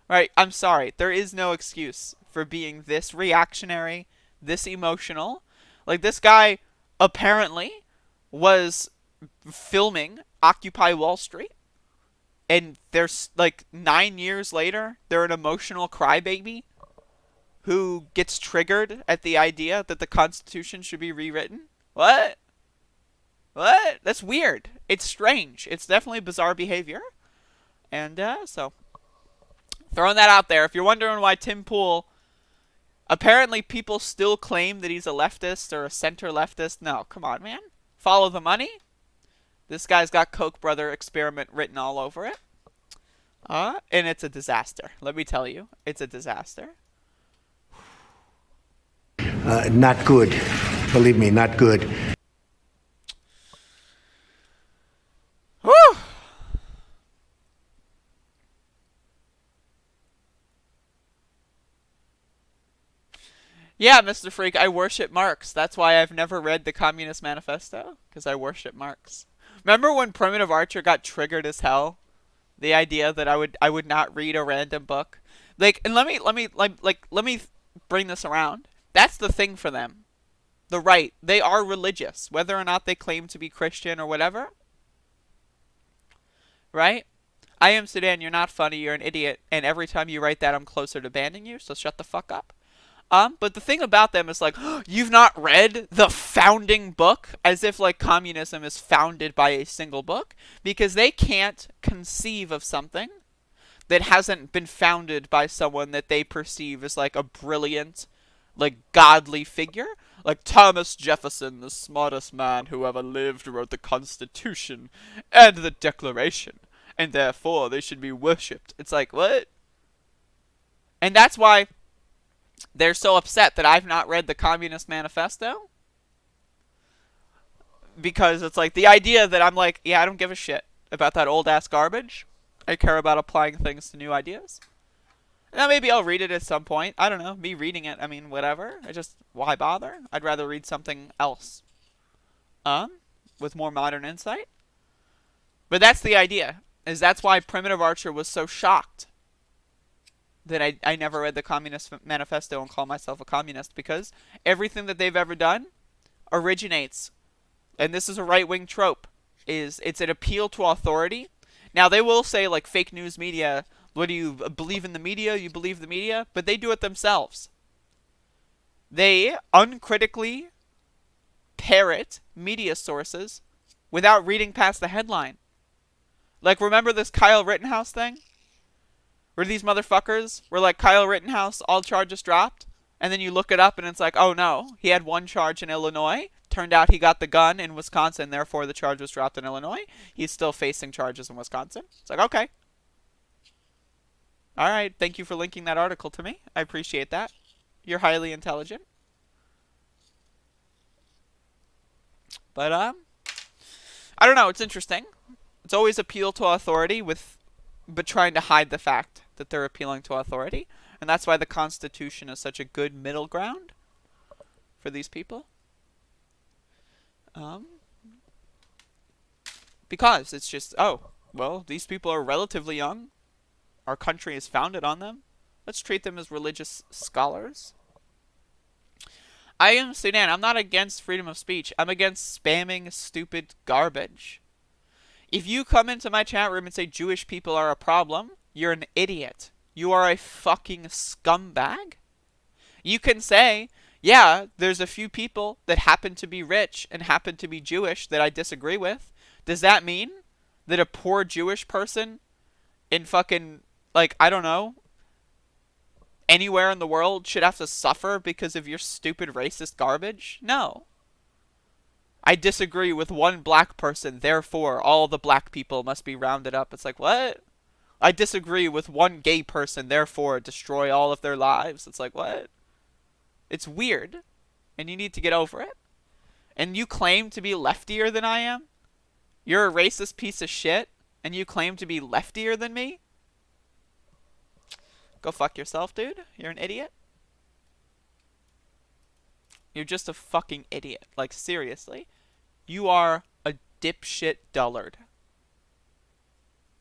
D: Right? I'm sorry. There is no excuse for being this reactionary, this emotional. Like, this guy apparently was filming Occupy Wall Street, and there's like 9 years later, they're an emotional crybaby who gets triggered at the idea that the Constitution should be rewritten. What? That's weird. It's strange. It's definitely bizarre behavior. And so throwing that out there. If you're wondering why Tim Pool Apparently people still claim that he's a leftist or a center leftist. No, come on, man. Follow the money. This guy's got Koch brother experiment written all over it. And it's a disaster. Let me tell you, it's a disaster.
A: Not good. Believe me, not good.
D: Whew. Yeah, Mr. Freak, I worship Marx. That's why I've never read the Communist Manifesto, because I worship Marx. Remember when Primitive Archer got triggered as hell? The idea that I would not read a random book. Like, and let me bring this around. That's the thing for them. The right, they are religious, whether or not they claim to be Christian or whatever. Right? I am Sudan, you're not funny, you're an idiot, and every time you write that I'm closer to banning you, so shut the fuck up. But the thing about them is like, you've not read the founding book, as if like communism is founded by a single book, because they can't conceive of something that hasn't been founded by someone that they perceive as like a brilliant, like godly figure. Like Thomas Jefferson, the smartest man who ever lived, wrote the Constitution and the Declaration, and therefore they should be worshipped. It's like, what? And that's why they're so upset that I've not read the Communist Manifesto. Because it's like the idea that I'm like, yeah, I don't give a shit about that old ass garbage. I care about applying things to new ideas. Now maybe I'll read it at some point. I don't know. Me reading it, I mean, whatever. Why bother? I'd rather read something else. With more modern insight. But that's the idea. That's why Primitive Archer was so shocked that I never read the Communist Manifesto and call myself a communist, because everything that they've ever done originates, and this is a right-wing trope, it's an appeal to authority. Now they will say like fake news media, what do you believe in the media? You believe the media? But they do it themselves. They uncritically parrot media sources without reading past the headline. Like, remember this Kyle Rittenhouse thing? Where these motherfuckers were like, Kyle Rittenhouse, all charges dropped. And then you look it up and it's like, oh no, he had one charge in Illinois. Turned out he got the gun in Wisconsin, therefore the charge was dropped in Illinois. He's still facing charges in Wisconsin. It's like, okay. Alright, thank you for linking that article to me. I appreciate that. You're highly intelligent. But, I don't know, it's interesting. It's always appeal to authority but trying to hide the fact that they're appealing to authority. And that's why the Constitution is such a good middle ground for these people. Because it's just, oh, well, these people are relatively young. Our country is founded on them. Let's treat them as religious scholars. I am Sudan. I'm not against freedom of speech. I'm against spamming stupid garbage. If you come into my chat room and say Jewish people are a problem, you're an idiot. You are a fucking scumbag. You can say, yeah, there's a few people that happen to be rich and happen to be Jewish that I disagree with. Does that mean that a poor Jewish person in fucking, like, I don't know, anywhere in the world should have to suffer because of your stupid racist garbage? No. I disagree with one black person, therefore all the black people must be rounded up. It's like, what? I disagree with one gay person, therefore destroy all of their lives. It's like, what? It's weird, and you need to get over it. And you claim to be leftier than I am? You're a racist piece of shit, and you claim to be leftier than me? Go fuck yourself, dude. You're an idiot. You're just a fucking idiot. Like, seriously. You are a dipshit dullard.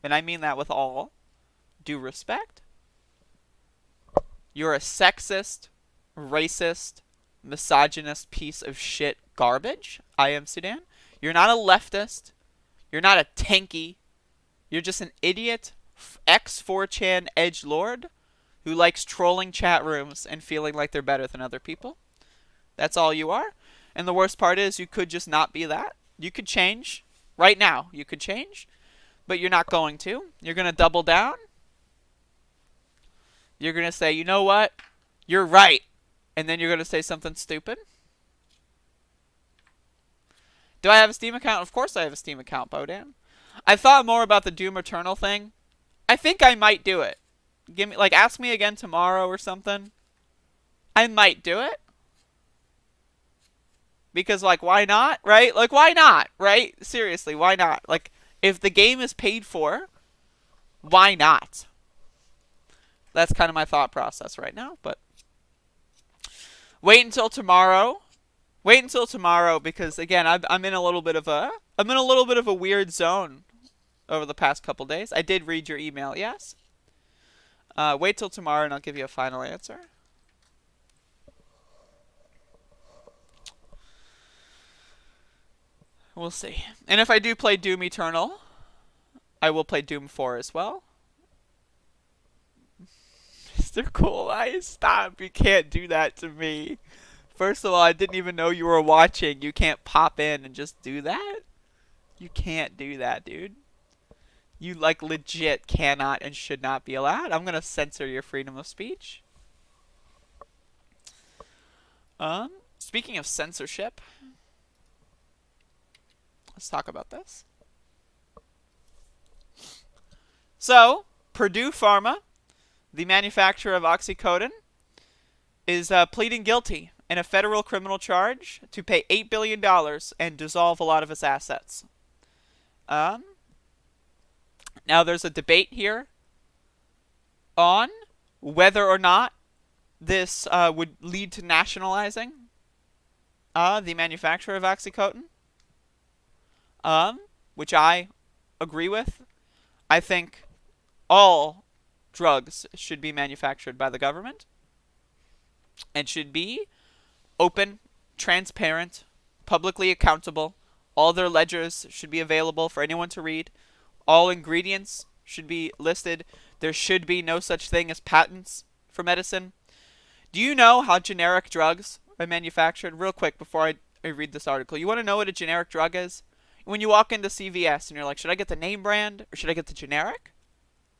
D: And I mean that with all due respect. You're a sexist, racist, misogynist piece of shit garbage. I am Sudan. You're not a leftist. You're not a tanky. You're just an idiot, ex-4chan edgelord who likes trolling chat rooms and feeling like they're better than other people. That's all you are. And the worst part is you could just not be that. You could change. Right now, you could change. But you're not going to. You're going to double down. You're going to say, you know what? You're right. And then you're going to say something stupid? Do I have a Steam account? Of course I have a Steam account, Bodan. I thought more about the Doom Eternal thing. I think I might do it. Ask me again tomorrow or something. I might do it. Because, why not, right? Why not, right? Seriously, why not? If the game is paid for, why not? That's kind of my thought process right now, but wait until tomorrow. Wait until tomorrow because again, I'm in a little bit of a weird zone over the past couple days. I did read your email, yes. Wait till tomorrow and I'll give you a final answer. We'll see. And if I do play Doom Eternal, I will play Doom 4 as well. Mr. Cool Eyes, stop. You can't do that to me. First of all, I didn't even know you were watching. You can't pop in and just do that. You can't do that, dude. You legit cannot and should not be allowed. I'm going to censor your freedom of speech. Speaking of censorship, let's talk about this. So, Purdue Pharma, the manufacturer of oxycodone, is pleading guilty in a federal criminal charge to pay $8 billion and dissolve a lot of its assets. Now, there's a debate here on whether or not this would lead to nationalizing the manufacturer of oxycodone, which I agree with. I think all drugs should be manufactured by the government and should be open, transparent, publicly accountable. All their ledgers should be available for anyone to read. All ingredients should be listed. There should be no such thing as patents for medicine. Do you know how generic drugs are manufactured? Real quick before I read this article. You want to know what a generic drug is? When you walk into CVS and you're like, should I get the name brand or should I get the generic?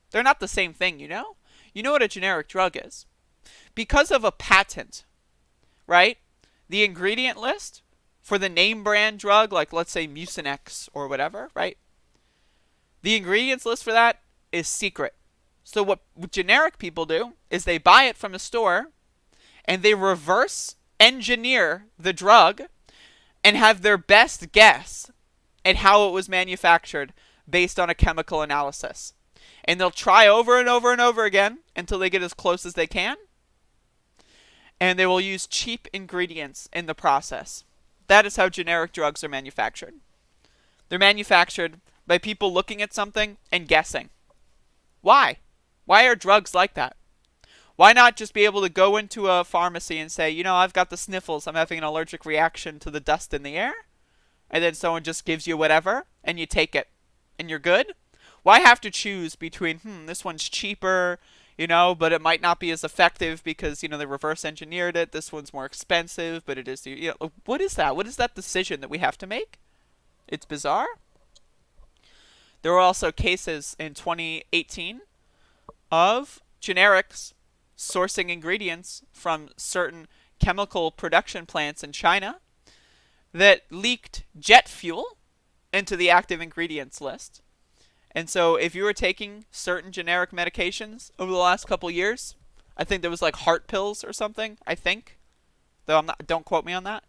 D: They're not the same thing, you know? You know what a generic drug is. Because of a patent, right? The ingredient list for the name brand drug, let's say Mucinex or whatever, right? The ingredients list for that is secret. So what generic people do is they buy it from a store and they reverse engineer the drug and have their best guess at how it was manufactured based on a chemical analysis. And they'll try over and over and over again until they get as close as they can. And they will use cheap ingredients in the process. That is how generic drugs are manufactured. They're manufactured by people looking at something and guessing. Why? Why are drugs like that? Why not just be able to go into a pharmacy and say, you know, I've got the sniffles, I'm having an allergic reaction to the dust in the air? And then someone just gives you whatever, and you take it, and you're good? Why have to choose between, this one's cheaper, but it might not be as effective because, they reverse engineered it. This one's more expensive, but it is, what is that? What is that decision that we have to make? It's bizarre. There were also cases in 2018 of generics sourcing ingredients from certain chemical production plants in China that leaked jet fuel into the active ingredients list. And so if you were taking certain generic medications over the last couple years, I think there was heart pills or something, I think. Though don't quote me on that.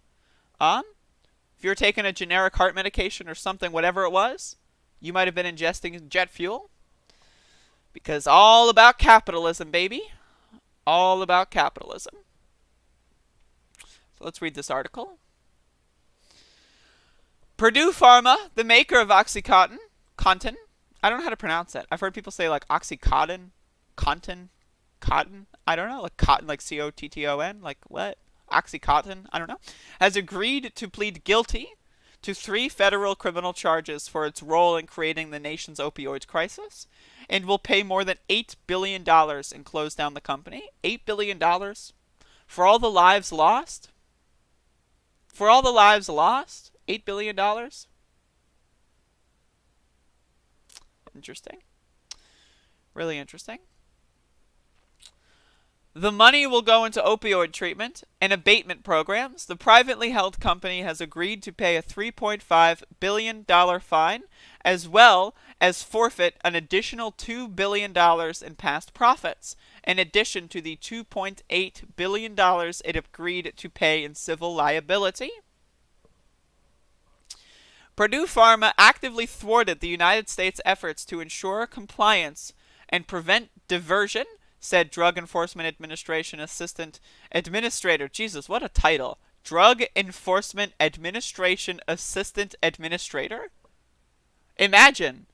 D: If you were taking a generic heart medication or something, whatever it was, you might have been ingesting jet fuel. Because all about capitalism, baby. All about capitalism. So let's read this article. Purdue Pharma, the maker of OxyContin, I don't know how to pronounce it. I've heard people say Oxycontin, cotton. I don't know, cotton, C-O-T-T-O-N, what? Oxycontin, I don't know. Has agreed to plead guilty to 3 federal criminal charges for its role in creating the nation's opioid crisis, and will pay more than $8 billion and close down the company. $8 billion for all the lives lost? For all the lives lost? $8 billion? Interesting. Really interesting. The money will go into opioid treatment and abatement programs. The privately held company has agreed to pay a $3.5 billion fine, as well as forfeit an additional $2 billion in past profits, in addition to the $2.8 billion it agreed to pay in civil liability. Purdue Pharma actively thwarted the United States' efforts to ensure compliance and prevent diversion, said Drug Enforcement Administration Assistant Administrator. Jesus, what a title. Drug Enforcement Administration Assistant Administrator? Imagine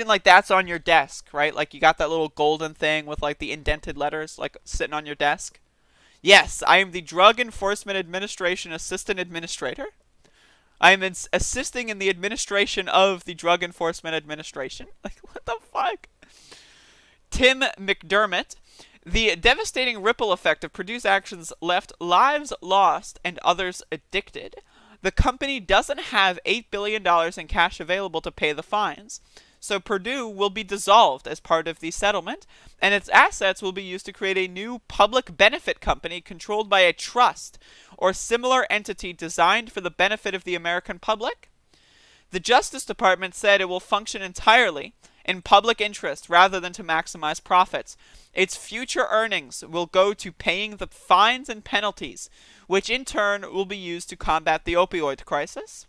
D: like that's on your desk, right? Like you got that little golden thing with like the indented letters like sitting on your desk. Yes, I am the Drug Enforcement Administration Assistant Administrator. I am assisting in the administration of the Drug Enforcement Administration. Like, what the fuck? Tim McDermott. The devastating ripple effect of Purdue's actions left lives lost and others addicted. The company doesn't have $8 billion in cash available to pay the fines, so Purdue will be dissolved as part of the settlement, and its assets will be used to create a new public benefit company controlled by a trust or similar entity designed for the benefit of the American public. The Justice Department said it will function entirely in public interest rather than to maximize profits. Its future earnings will go to paying the fines and penalties, which in turn will be used to combat the opioid crisis.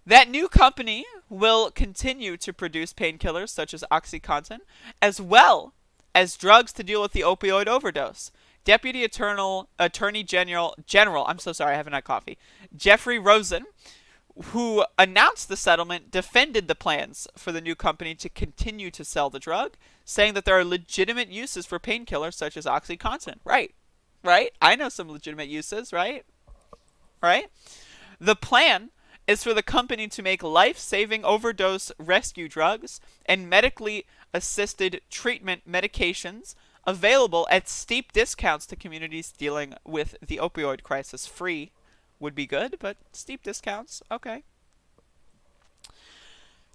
D: That new company will continue to produce painkillers such as OxyContin, as well as drugs to deal with the opioid overdose. Deputy Attorney General, I haven't had coffee, Jeffrey Rosen, who announced the settlement, defended the plans for the new company to continue to sell the drug, saying that there are legitimate uses for painkillers such as OxyContin. Right? I know some legitimate uses, right? The plan is for the company to make life-saving overdose rescue drugs and medically assisted treatment medications available at steep discounts to communities dealing with the opioid crisis. Free would be good, but steep discounts, okay.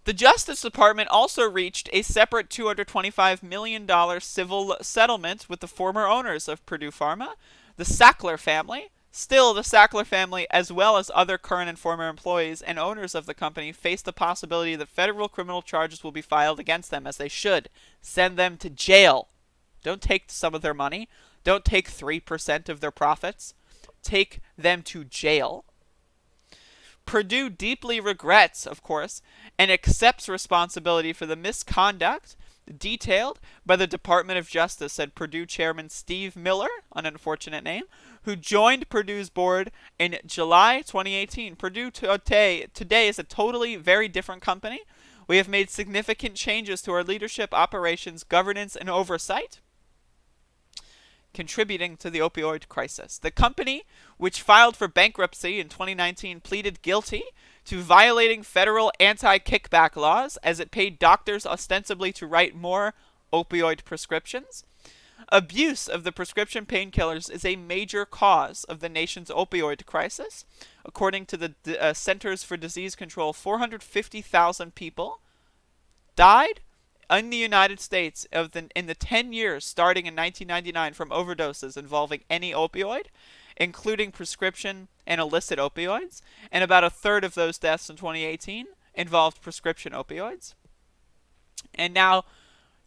D: The Justice Department also reached a separate $225 million civil settlement with the former owners of Purdue Pharma, the Sackler family. Still, the Sackler family, as well as other current and former employees and owners of the company, face the possibility that federal criminal charges will be filed against them, as they should. Send them to jail. Don't take some of their money. Don't take 3% of their profits. Take them to jail. Purdue deeply regrets, of course, and accepts responsibility for the misconduct detailed by the Department of Justice, said Purdue Chairman Steve Miller, an unfortunate name, who joined Purdue's board in July 2018. Purdue today is a totally very different company. We have made significant changes to our leadership, operations, governance, and oversight, contributing to the opioid crisis. The company, which filed for bankruptcy in 2019, pleaded guilty to violating federal anti-kickback laws as it paid doctors ostensibly to write more opioid prescriptions. Abuse of the prescription painkillers is a major cause of the nation's opioid crisis. According to the Centers for Disease Control, 450,000 people died in the United States in the 10 years starting in 1999 from overdoses involving any opioid, including prescription and illicit opioids, and about a third of those deaths in 2018 involved prescription opioids. And now,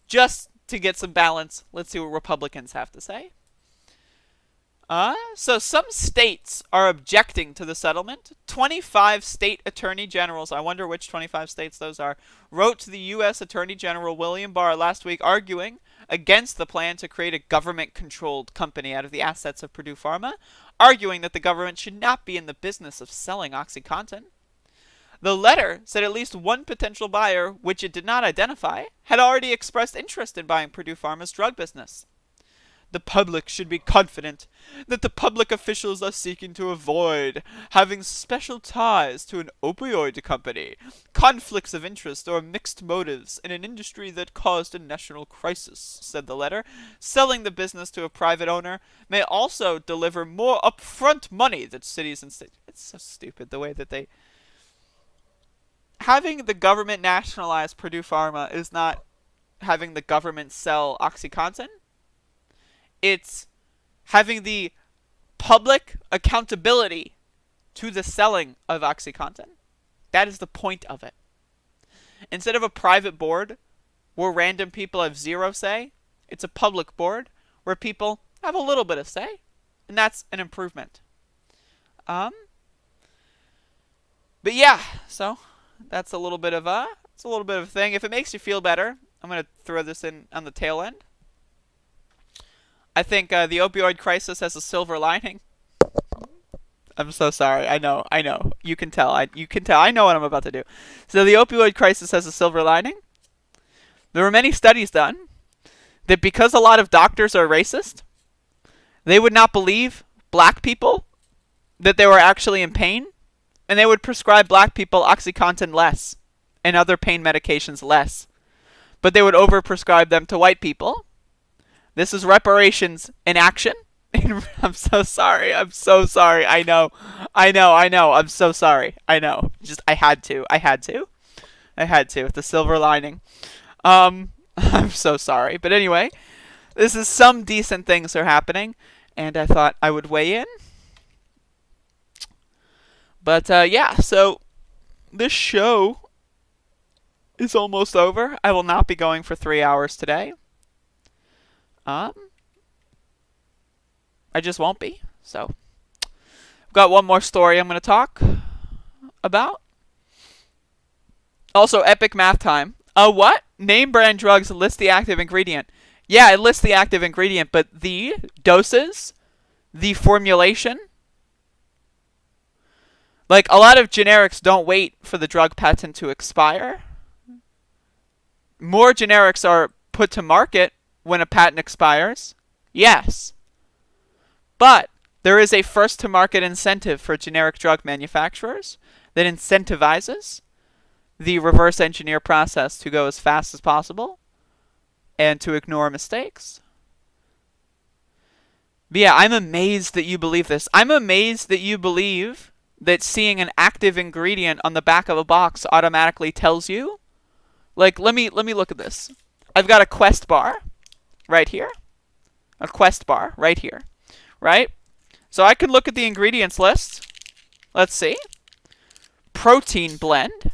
D: just to get some balance, let's see what Republicans have to say. So some states are objecting to the settlement. 25 state attorney generals, I wonder which 25 states those are, wrote to the U.S. Attorney General William Barr last week arguing against the plan to create a government-controlled company out of the assets of Purdue Pharma, arguing that the government should not be in the business of selling OxyContin. The letter said at least one potential buyer, which it did not identify, had already expressed interest in buying Purdue Pharma's drug business. The public should be confident that the public officials are seeking to avoid having special ties to an opioid company, conflicts of interest, or mixed motives in an industry that caused a national crisis, said the letter. Selling the business to a private owner may also deliver more upfront money than cities and states. It's so stupid the way that they... Having the government nationalize Purdue Pharma is not having the government sell OxyContin. It's having the public accountability to the selling of OxyContin. That is the point of it. Instead of a private board where random people have zero say, it's a public board where people have a little bit of say, and that's an improvement. But yeah, so that's a little bit of a thing. If it makes you feel better, I'm going to throw this in on the tail end. I think the opioid crisis has a silver lining. I'm so sorry. I know. You can tell. I know what I'm about to do. So the opioid crisis has a silver lining. There were many studies done that because a lot of doctors are racist, they would not believe black people that they were actually in pain, and they would prescribe black people OxyContin less and other pain medications less. But they would overprescribe them to white people. This is reparations in action. I'm so sorry. I know. I'm so sorry. I know. I had to. The silver lining. I'm so sorry. But anyway, this is some decent things are happening, and I thought I would weigh in. But yeah, so this show is almost over. I will not be going for 3 hours today. I just won't be. So, I've got one more story I'm going to talk about. Also, epic math time. What? Name brand drugs list the active ingredient. Yeah, it lists the active ingredient, but the doses, the formulation. Like, a lot of generics don't wait for the drug patent to expire. More generics are put to market when a patent expires. Yes. But there is a first-to-market incentive for generic drug manufacturers that incentivizes the reverse engineer process to go as fast as possible and to ignore mistakes. But yeah, I'm amazed that you believe this. I'm amazed that you believe that seeing an active ingredient on the back of a box automatically tells you. Like, let me look at this. I've got a Quest bar right here. A Quest bar right here. Right? So I can look at the ingredients list. Let's see. Protein blend.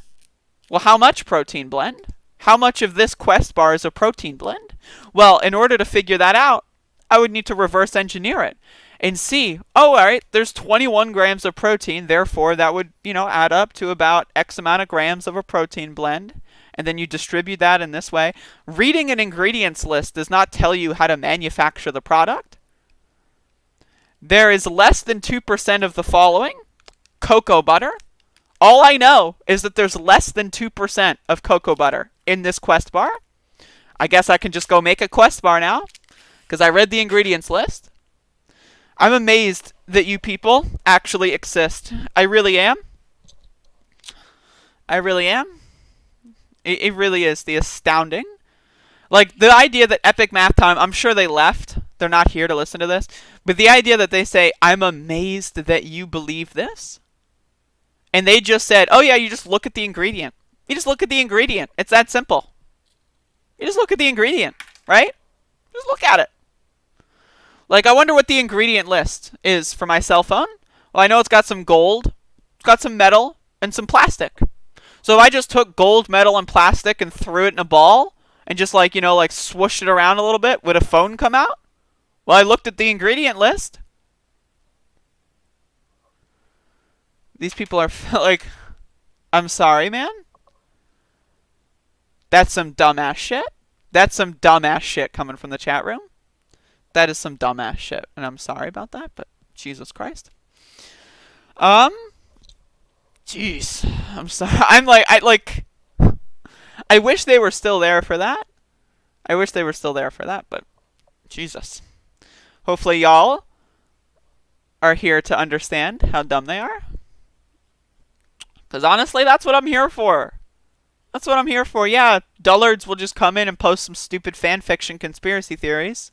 D: Well, how much protein blend? How much of this Quest bar is a protein blend? Well, in order to figure that out, I would need to reverse engineer it and see, oh, all right, there's 21 grams of protein, therefore that would, add up to about X amount of grams of a protein blend. And then you distribute that in this way. Reading an ingredients list does not tell you how to manufacture the product. There is less than 2% of the following. Cocoa butter. All I know is that there's less than 2% of cocoa butter in this Quest bar. I guess I can just go make a Quest bar now, because I read the ingredients list. I'm amazed that you people actually exist. I really am. It really is the astounding. Like, the idea that Epic Math Time, I'm sure they left. They're not here to listen to this. But the idea that they say, I'm amazed that you believe this. And they just said, oh yeah, you just look at the ingredient. You just look at the ingredient. It's that simple. You just look at the ingredient, right? Just look at it. Like, I wonder what the ingredient list is for my cell phone. Well, I know it's got some gold, it's got some metal, and some plastic. So if I just took gold, metal, and plastic and threw it in a ball, and just like swooshed it around a little bit, would a phone come out? Well, I looked at the ingredient list. These people are like, I'm sorry, man. That's some dumbass shit. That's some dumbass shit coming from the chat room. That is some dumbass shit, and I'm sorry about that, but Jesus Christ. Jeez. I'm sorry. I wish they were still there for that. But Jesus. Hopefully y'all are here to understand how dumb they are. Because honestly, that's what I'm here for. Yeah, dullards will just come in and post some stupid fanfiction conspiracy theories.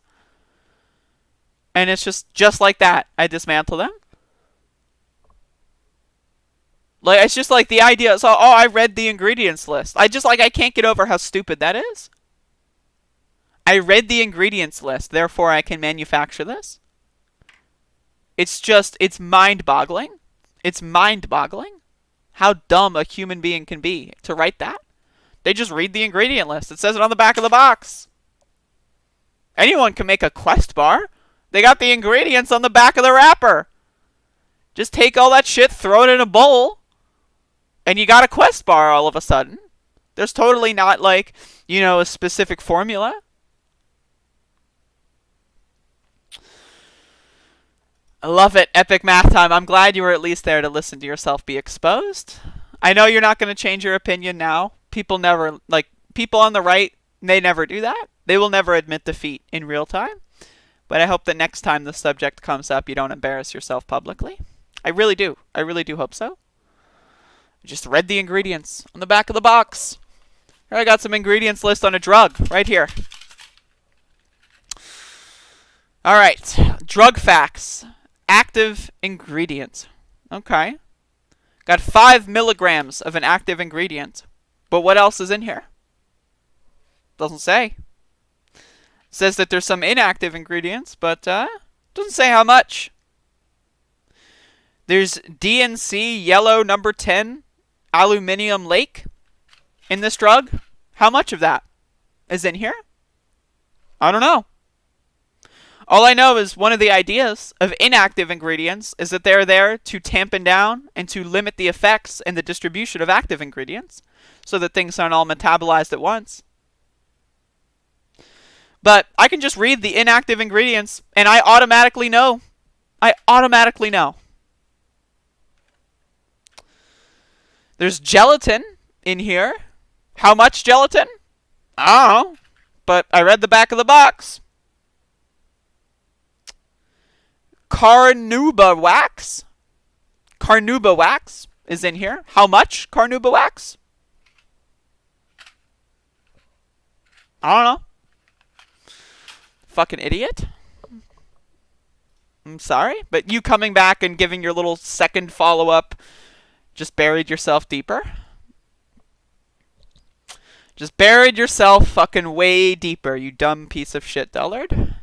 D: And it's just like that. I dismantle them. Like, it's just like the idea. So, I read the ingredients list. I can't get over how stupid that is. I read the ingredients list, therefore I can manufacture this. It's mind-boggling. It's mind-boggling how dumb a human being can be to write that. They just read the ingredient list. It says it on the back of the box. Anyone can make a Quest bar. They got the ingredients on the back of the wrapper. Just take all that shit, throw it in a bowl, and you got a Quest bar all of a sudden. There's totally not like, you know, a specific formula. I love it. Epic math time. I'm glad you were at least there to listen to yourself be exposed. I know you're not going to change your opinion now. People never, like, people on the right, they never do that. They will never admit defeat in real time. But I hope that next time the subject comes up, you don't embarrass yourself publicly. I really do. I really do hope so. I just read the ingredients on the back of the box. Here I got some ingredients list on a drug right here. All right. Drug facts. Active ingredient. Okay. Got 5 milligrams of an active ingredient. But what else is in here? Doesn't say. Says that there's some inactive ingredients, but doesn't say how much. There's DNC yellow number 10 aluminium lake in this drug. How much of that is in here? I don't know. All I know is one of the ideas of inactive ingredients is that they're there to tampen down and to limit the effects and the distribution of active ingredients so that things aren't all metabolized at once. But I can just read the inactive ingredients and I automatically know. I automatically know. There's gelatin in here. How much gelatin? I don't know. But I read the back of the box. Carnauba wax. Carnauba wax is in here. How much carnauba wax? I don't know. Fucking idiot. I'm sorry, but you coming back and giving your little second follow-up just buried yourself deeper. Just buried yourself fucking way deeper, you dumb piece of shit, dullard.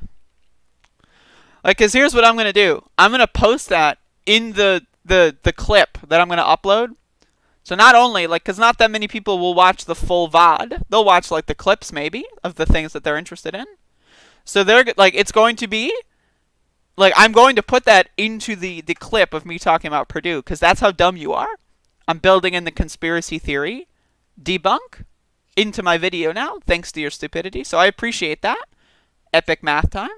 D: Like, cause here's what I'm gonna do. I'm gonna post that in the clip that I'm gonna upload. So not only, like, cause not that many people will watch the full VOD. They'll watch, like, the clips, maybe, of the things that they're interested in. So they're, like, it's going to be, like, I'm going to put that into the clip of me talking about Purdue, cause that's how dumb you are. I'm building in the conspiracy theory debunk into my video now, thanks to your stupidity. So I appreciate that. Epic math time.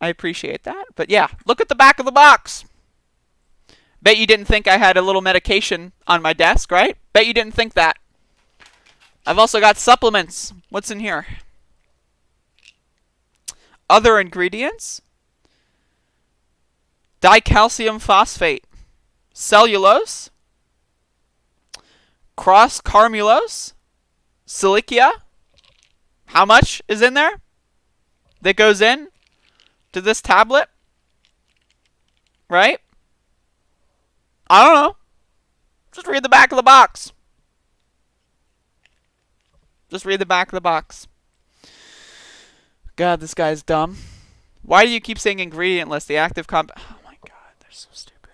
D: I appreciate that. But yeah, look at the back of the box. Bet you didn't think I had a little medication on my desk, right? Bet you didn't think that. I've also got supplements. What's in here? Other ingredients. Dicalcium phosphate. Cellulose. Cross-carmulose. Silicia. How much is in there? That goes in to this tablet? Right? I don't know. Just read the back of the box. Just read the back of the box. God, this guy's dumb. Why do you keep saying ingredient list? The active oh my god, they're so stupid.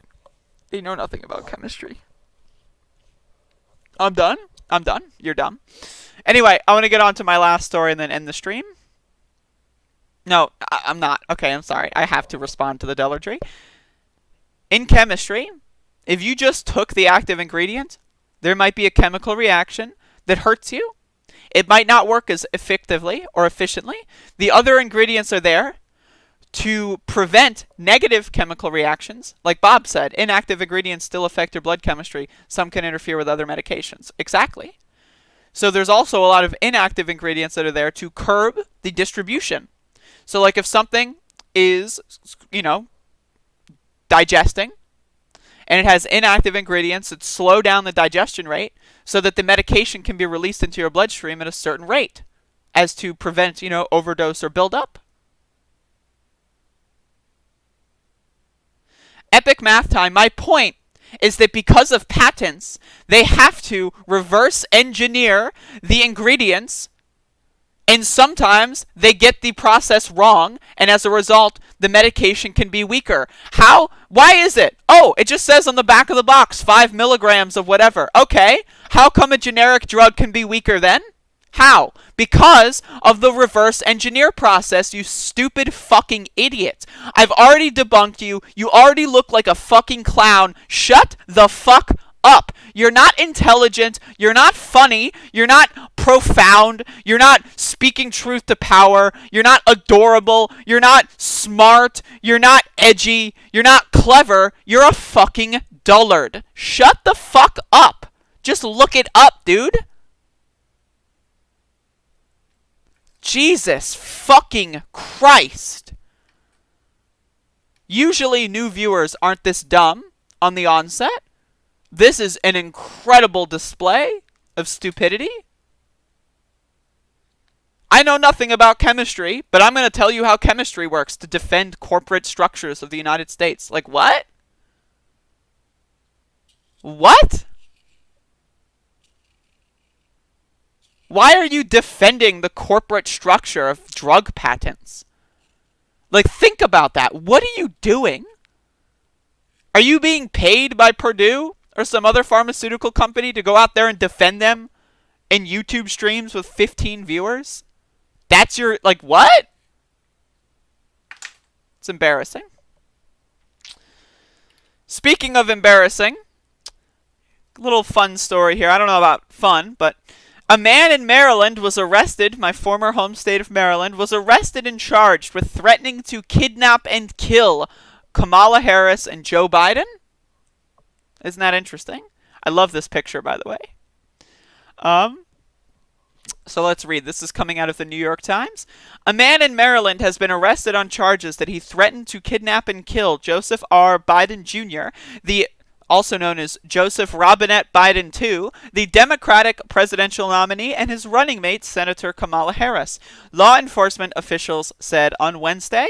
D: They know nothing about chemistry. I'm done. I'm done. You're dumb. Anyway, I want to get on to my last story and then end the stream. No, I'm not. Okay, I'm sorry. I have to respond to the dullardry. In chemistry, if you just took the active ingredient, there might be a chemical reaction that hurts you. It might not work as effectively or efficiently. The other ingredients are there to prevent negative chemical reactions. Like Bob said, inactive ingredients still affect your blood chemistry. Some can interfere with other medications. Exactly. So there's also a lot of inactive ingredients that are there to curb the distribution. So like if something is, you know, digesting, and it has inactive ingredients that slow down the digestion rate so that the medication can be released into your bloodstream at a certain rate as to prevent, you know, overdose or buildup. Epic math time. My point is that because of patents, they have to reverse engineer the ingredients And sometimes they get the process wrong, and as a result, the medication can be weaker. How? Why is it? Oh, it just says on the back of the box, 5 milligrams of whatever. Okay, how come a generic drug can be weaker then? How? Because of the reverse engineer process, you stupid fucking idiot. I've already debunked you. You already look like a fucking clown. Shut the fuck up. You're not intelligent. You're not funny. You're not profound. You're not speaking truth to power. You're not adorable. You're not smart. You're not edgy. You're not clever. You're a fucking dullard. Shut the fuck up. Just look it up, dude. Jesus fucking Christ. Usually new viewers aren't this dumb on the onset. This is an incredible display of stupidity. I know nothing about chemistry, but I'm going to tell you how chemistry works to defend corporate structures of the United States. Like, what? What? Why are you defending the corporate structure of drug patents? Like, think about that. What are you doing? Are you being paid by Purdue or some other pharmaceutical company to go out there and defend them in YouTube streams with 15 viewers? That's your, like, what? It's embarrassing. Speaking of embarrassing, little fun story here. I don't know about fun, but a man in Maryland was arrested, my former home state of Maryland, was arrested and charged with threatening to kidnap and kill Kamala Harris and Joe Biden. Isn't that interesting? I love this picture, by the way. So let's read. This is coming out of the New York Times. A man in Maryland has been arrested on charges that he threatened to kidnap and kill Joseph R. Biden Jr., the also known as Joseph Robinette Biden II, the Democratic presidential nominee, and his running mate, Senator Kamala Harris. Law enforcement officials said on Wednesday.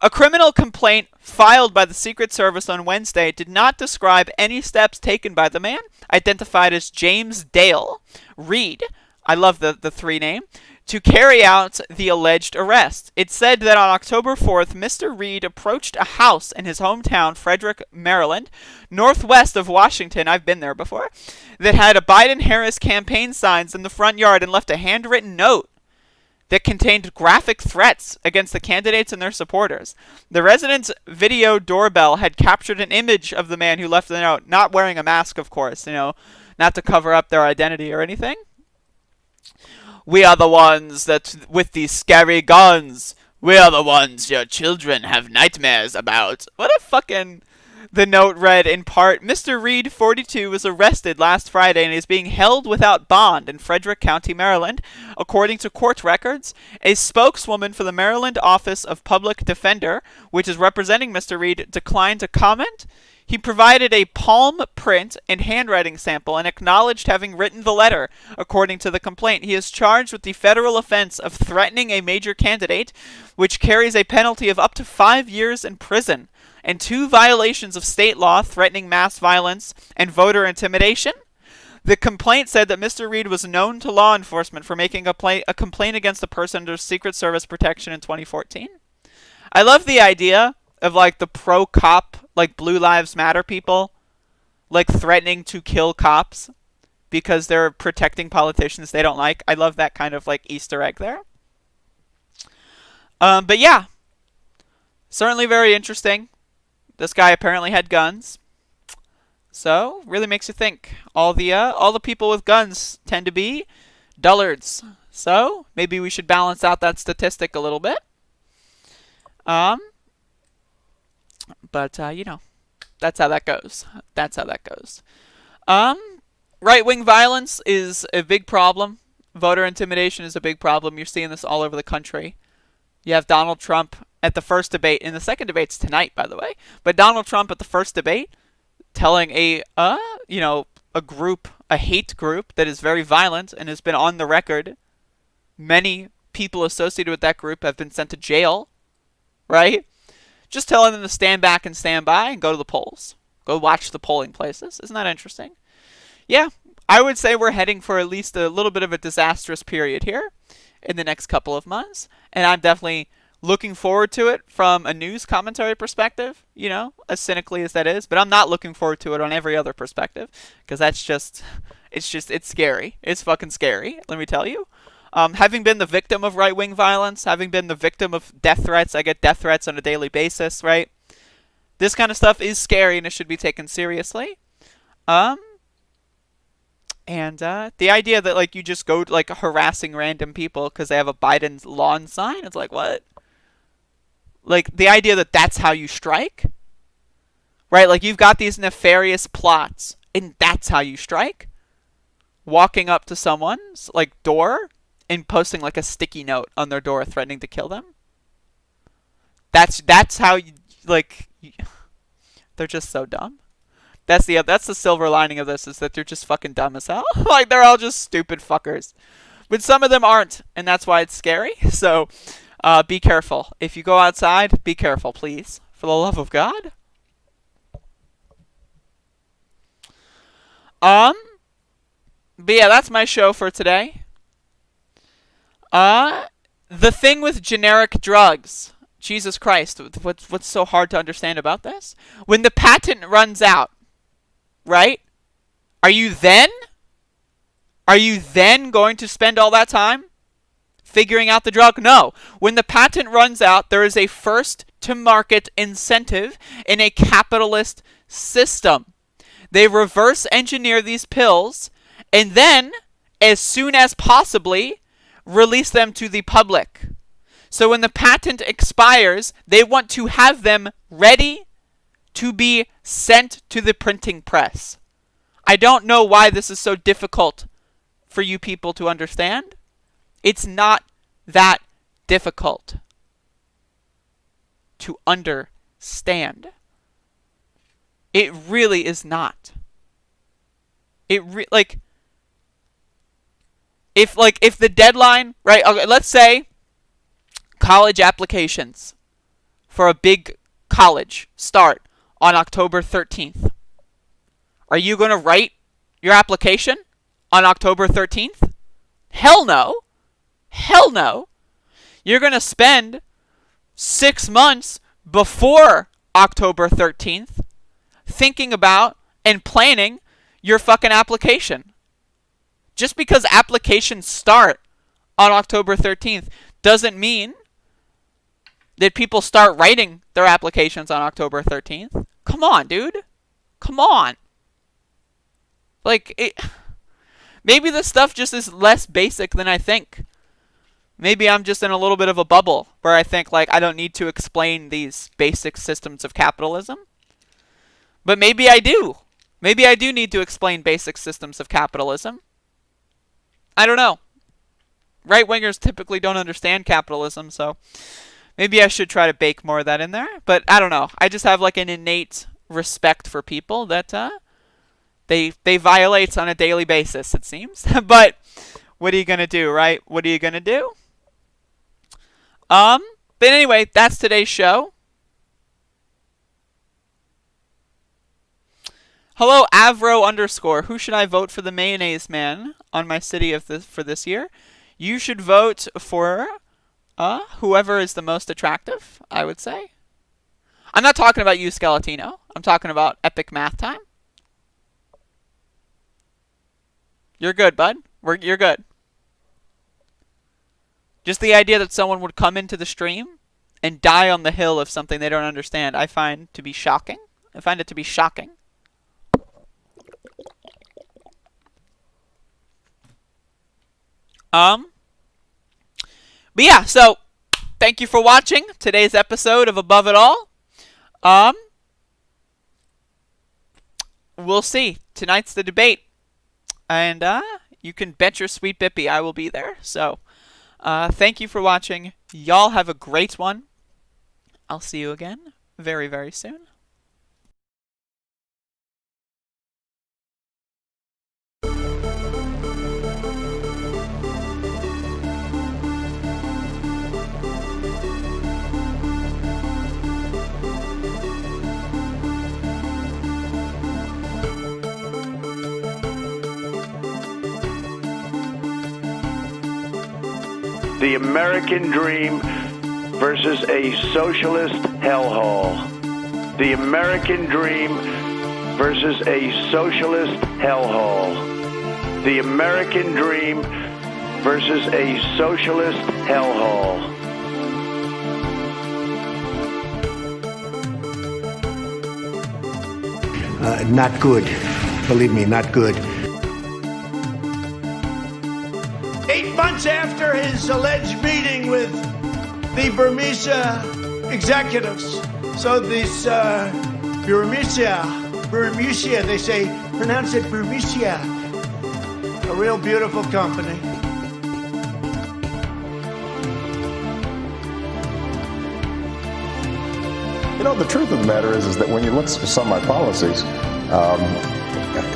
D: A criminal complaint filed by the Secret Service on Wednesday did not describe any steps taken by the man, identified as James Dale Reed, I love the three name, to carry out the alleged arrest. It said that on October 4th, Mr. Reed approached a house in his hometown, Frederick, Maryland, northwest of Washington, I've been there before, that had a Biden-Harris campaign signs in the front yard and left a handwritten note that contained graphic threats against the candidates and their supporters. The resident's video doorbell had captured an image of the man who left the note, not wearing a mask, of course, not to cover up their identity or anything. We are the ones that, with these scary guns, we are the ones your children have nightmares about. What a fucking... The note read in part, Mr. Reed, 42, was arrested last Friday and is being held without bond in Frederick County, Maryland. According to court records, a spokeswoman for the Maryland Office of Public Defender, which is representing Mr. Reed, declined to comment. He provided a palm print and handwriting sample and acknowledged having written the letter. According to the complaint, he is charged with the federal offense of threatening a major candidate, which carries a penalty of up to 5 years in prison, and 2 violations of state law threatening mass violence and voter intimidation. The complaint said that Mr. Reed was known to law enforcement for making a complaint against a person under Secret Service protection in 2014. I love the idea of, like, the pro-cop, like, Blue Lives Matter people, like, threatening to kill cops because they're protecting politicians they don't like. I love that kind of, like, Easter egg there. But yeah, certainly very interesting. This guy apparently had guns. So, really makes you think. All the people with guns tend to be dullards. So, maybe we should balance out that statistic a little bit. But, that's how that goes. Right-wing violence is a big problem. Voter intimidation is a big problem. You're seeing this all over the country. You have Donald Trump at the first debate, and the second debate's tonight, by the way, but Donald Trump at the first debate telling a hate group that is very violent and has been on the record. Many people associated with that group have been sent to jail, right? Just telling them to stand back and stand by and go to the polls. Go watch the polling places. Isn't that interesting? Yeah, I would say we're heading for at least a little bit of a disastrous period here. in the next couple of months. And I'm definitely looking forward to it from a news commentary perspective, you know, as cynically as that is. But I'm not looking forward to it on every other perspective, because that's just, it's scary. It's fucking scary, let me tell you. Having been the victim of right-wing violence, having been the victim of death threats, I get death threats on a daily basis, right? This kind of stuff is scary and it should be taken seriously. And the idea that, like, you just go, like, harassing random people because they have a Biden lawn sign, it's like, what? Like, the idea that that's how you strike? Right? Like, you've got these nefarious plots, and that's how you strike? Walking up to someone's, like, door and posting, like, a sticky note on their door threatening to kill them? That's how you, like, they're just so dumb. That's the silver lining of this, is that they're just fucking dumb as hell. Like, they're all just stupid fuckers. But some of them aren't, and that's why it's scary. So, be careful. If you go outside, be careful, please. For the love of God. But yeah, that's my show for today. The thing with generic drugs. Jesus Christ, what's so hard to understand about this? When the patent runs out, right? Are you then going to spend all that time figuring out the drug? No. When the patent runs out, there is a first to market incentive in a capitalist system. They reverse engineer these pills and then, as soon as possibly, release them to the public. So when the patent expires, they want to have them ready to be sent to the printing press. I don't know why this is so difficult for you people to understand. It's not that difficult to understand. It really is not. If the deadline, right? Okay, let's say college applications for a big college start on October 13th. Are you going to write your application on October 13th? Hell no. Hell no. You're going to spend 6 months before October 13th thinking about and planning your fucking application. Just because applications start on October 13th doesn't mean that people start writing their applications on October 13th. Come on, dude. Come on. Like, maybe this stuff just is less basic than I think. Maybe I'm just in a little bit of a bubble where I think, like, I don't need to explain these basic systems of capitalism. But maybe I do. Maybe I do need to explain basic systems of capitalism. I don't know. Right-wingers typically don't understand capitalism, so maybe I should try to bake more of that in there. But I don't know. I just have, like, an innate respect for people that they violate on a daily basis, it seems. But what are you going to do, right? What are you going to do? But anyway, that's today's show. Hello, Avro_. Who should I vote for the mayonnaise man on my city for this year? You should vote for whoever is the most attractive, I would say. I'm not talking about you, Skeletino. I'm talking about epic math time. You're good, bud. You're good. Just the idea that someone would come into the stream and die on the hill of something they don't understand, I find to be shocking. I find it to be shocking. But yeah, so thank you for watching today's episode of Above It All. We'll see. Tonight's the debate. And you can bet your sweet bippy I will be there. So thank you for watching. Y'all have a great one. I'll see you again very, very soon.
C: the American dream versus a socialist hellhole. The American dream versus a socialist hellhole. The American dream versus a socialist hellhole.
A: Not good. Believe me, not good. 8 months after his alleged meeting with the Burmese executives, so this Burmese, they say, pronounce it Burmese, a real beautiful company.
E: You know, the truth of the matter is that when you look at some of my policies,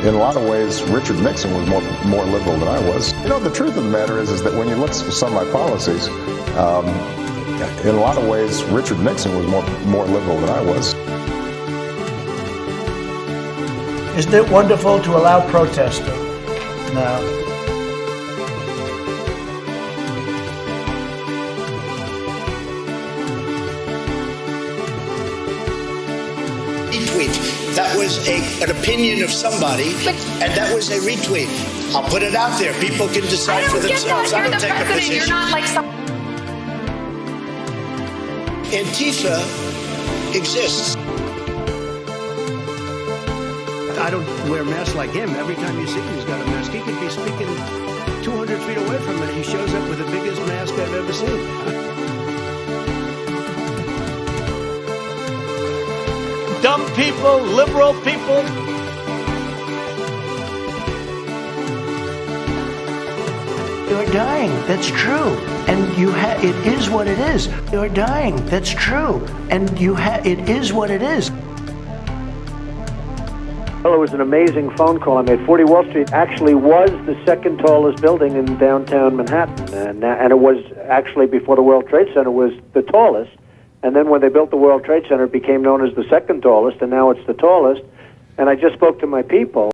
E: in a lot of ways, Richard Nixon was more liberal than I was. You know, the truth of the matter is that when you look at some of my policies, in a lot of ways, Richard Nixon was more liberal than I was.
A: Isn't it wonderful to allow protesting now?
F: Retweet. That was an opinion of somebody, and that was a retweet. I'll put it out there. People can decide for themselves. I don't take a position. You're not like some. Antifa exists.
A: I don't wear a mask like him. Every time you see him, he's got a mask. He could be speaking 200 feet away from it. He shows up with the biggest mask I've ever seen. Dumb people, liberal people.
G: You're dying. That's true. And it is what it is. You're dying. That's true. And it is what it is.
H: Well, it was an amazing phone call I made. 40 Wall Street actually was the second tallest building in downtown Manhattan. And it was actually, before the World Trade Center, was the tallest. And then when they built the World Trade Center, it became known as the second tallest, and now it's the tallest. And I just spoke to my people.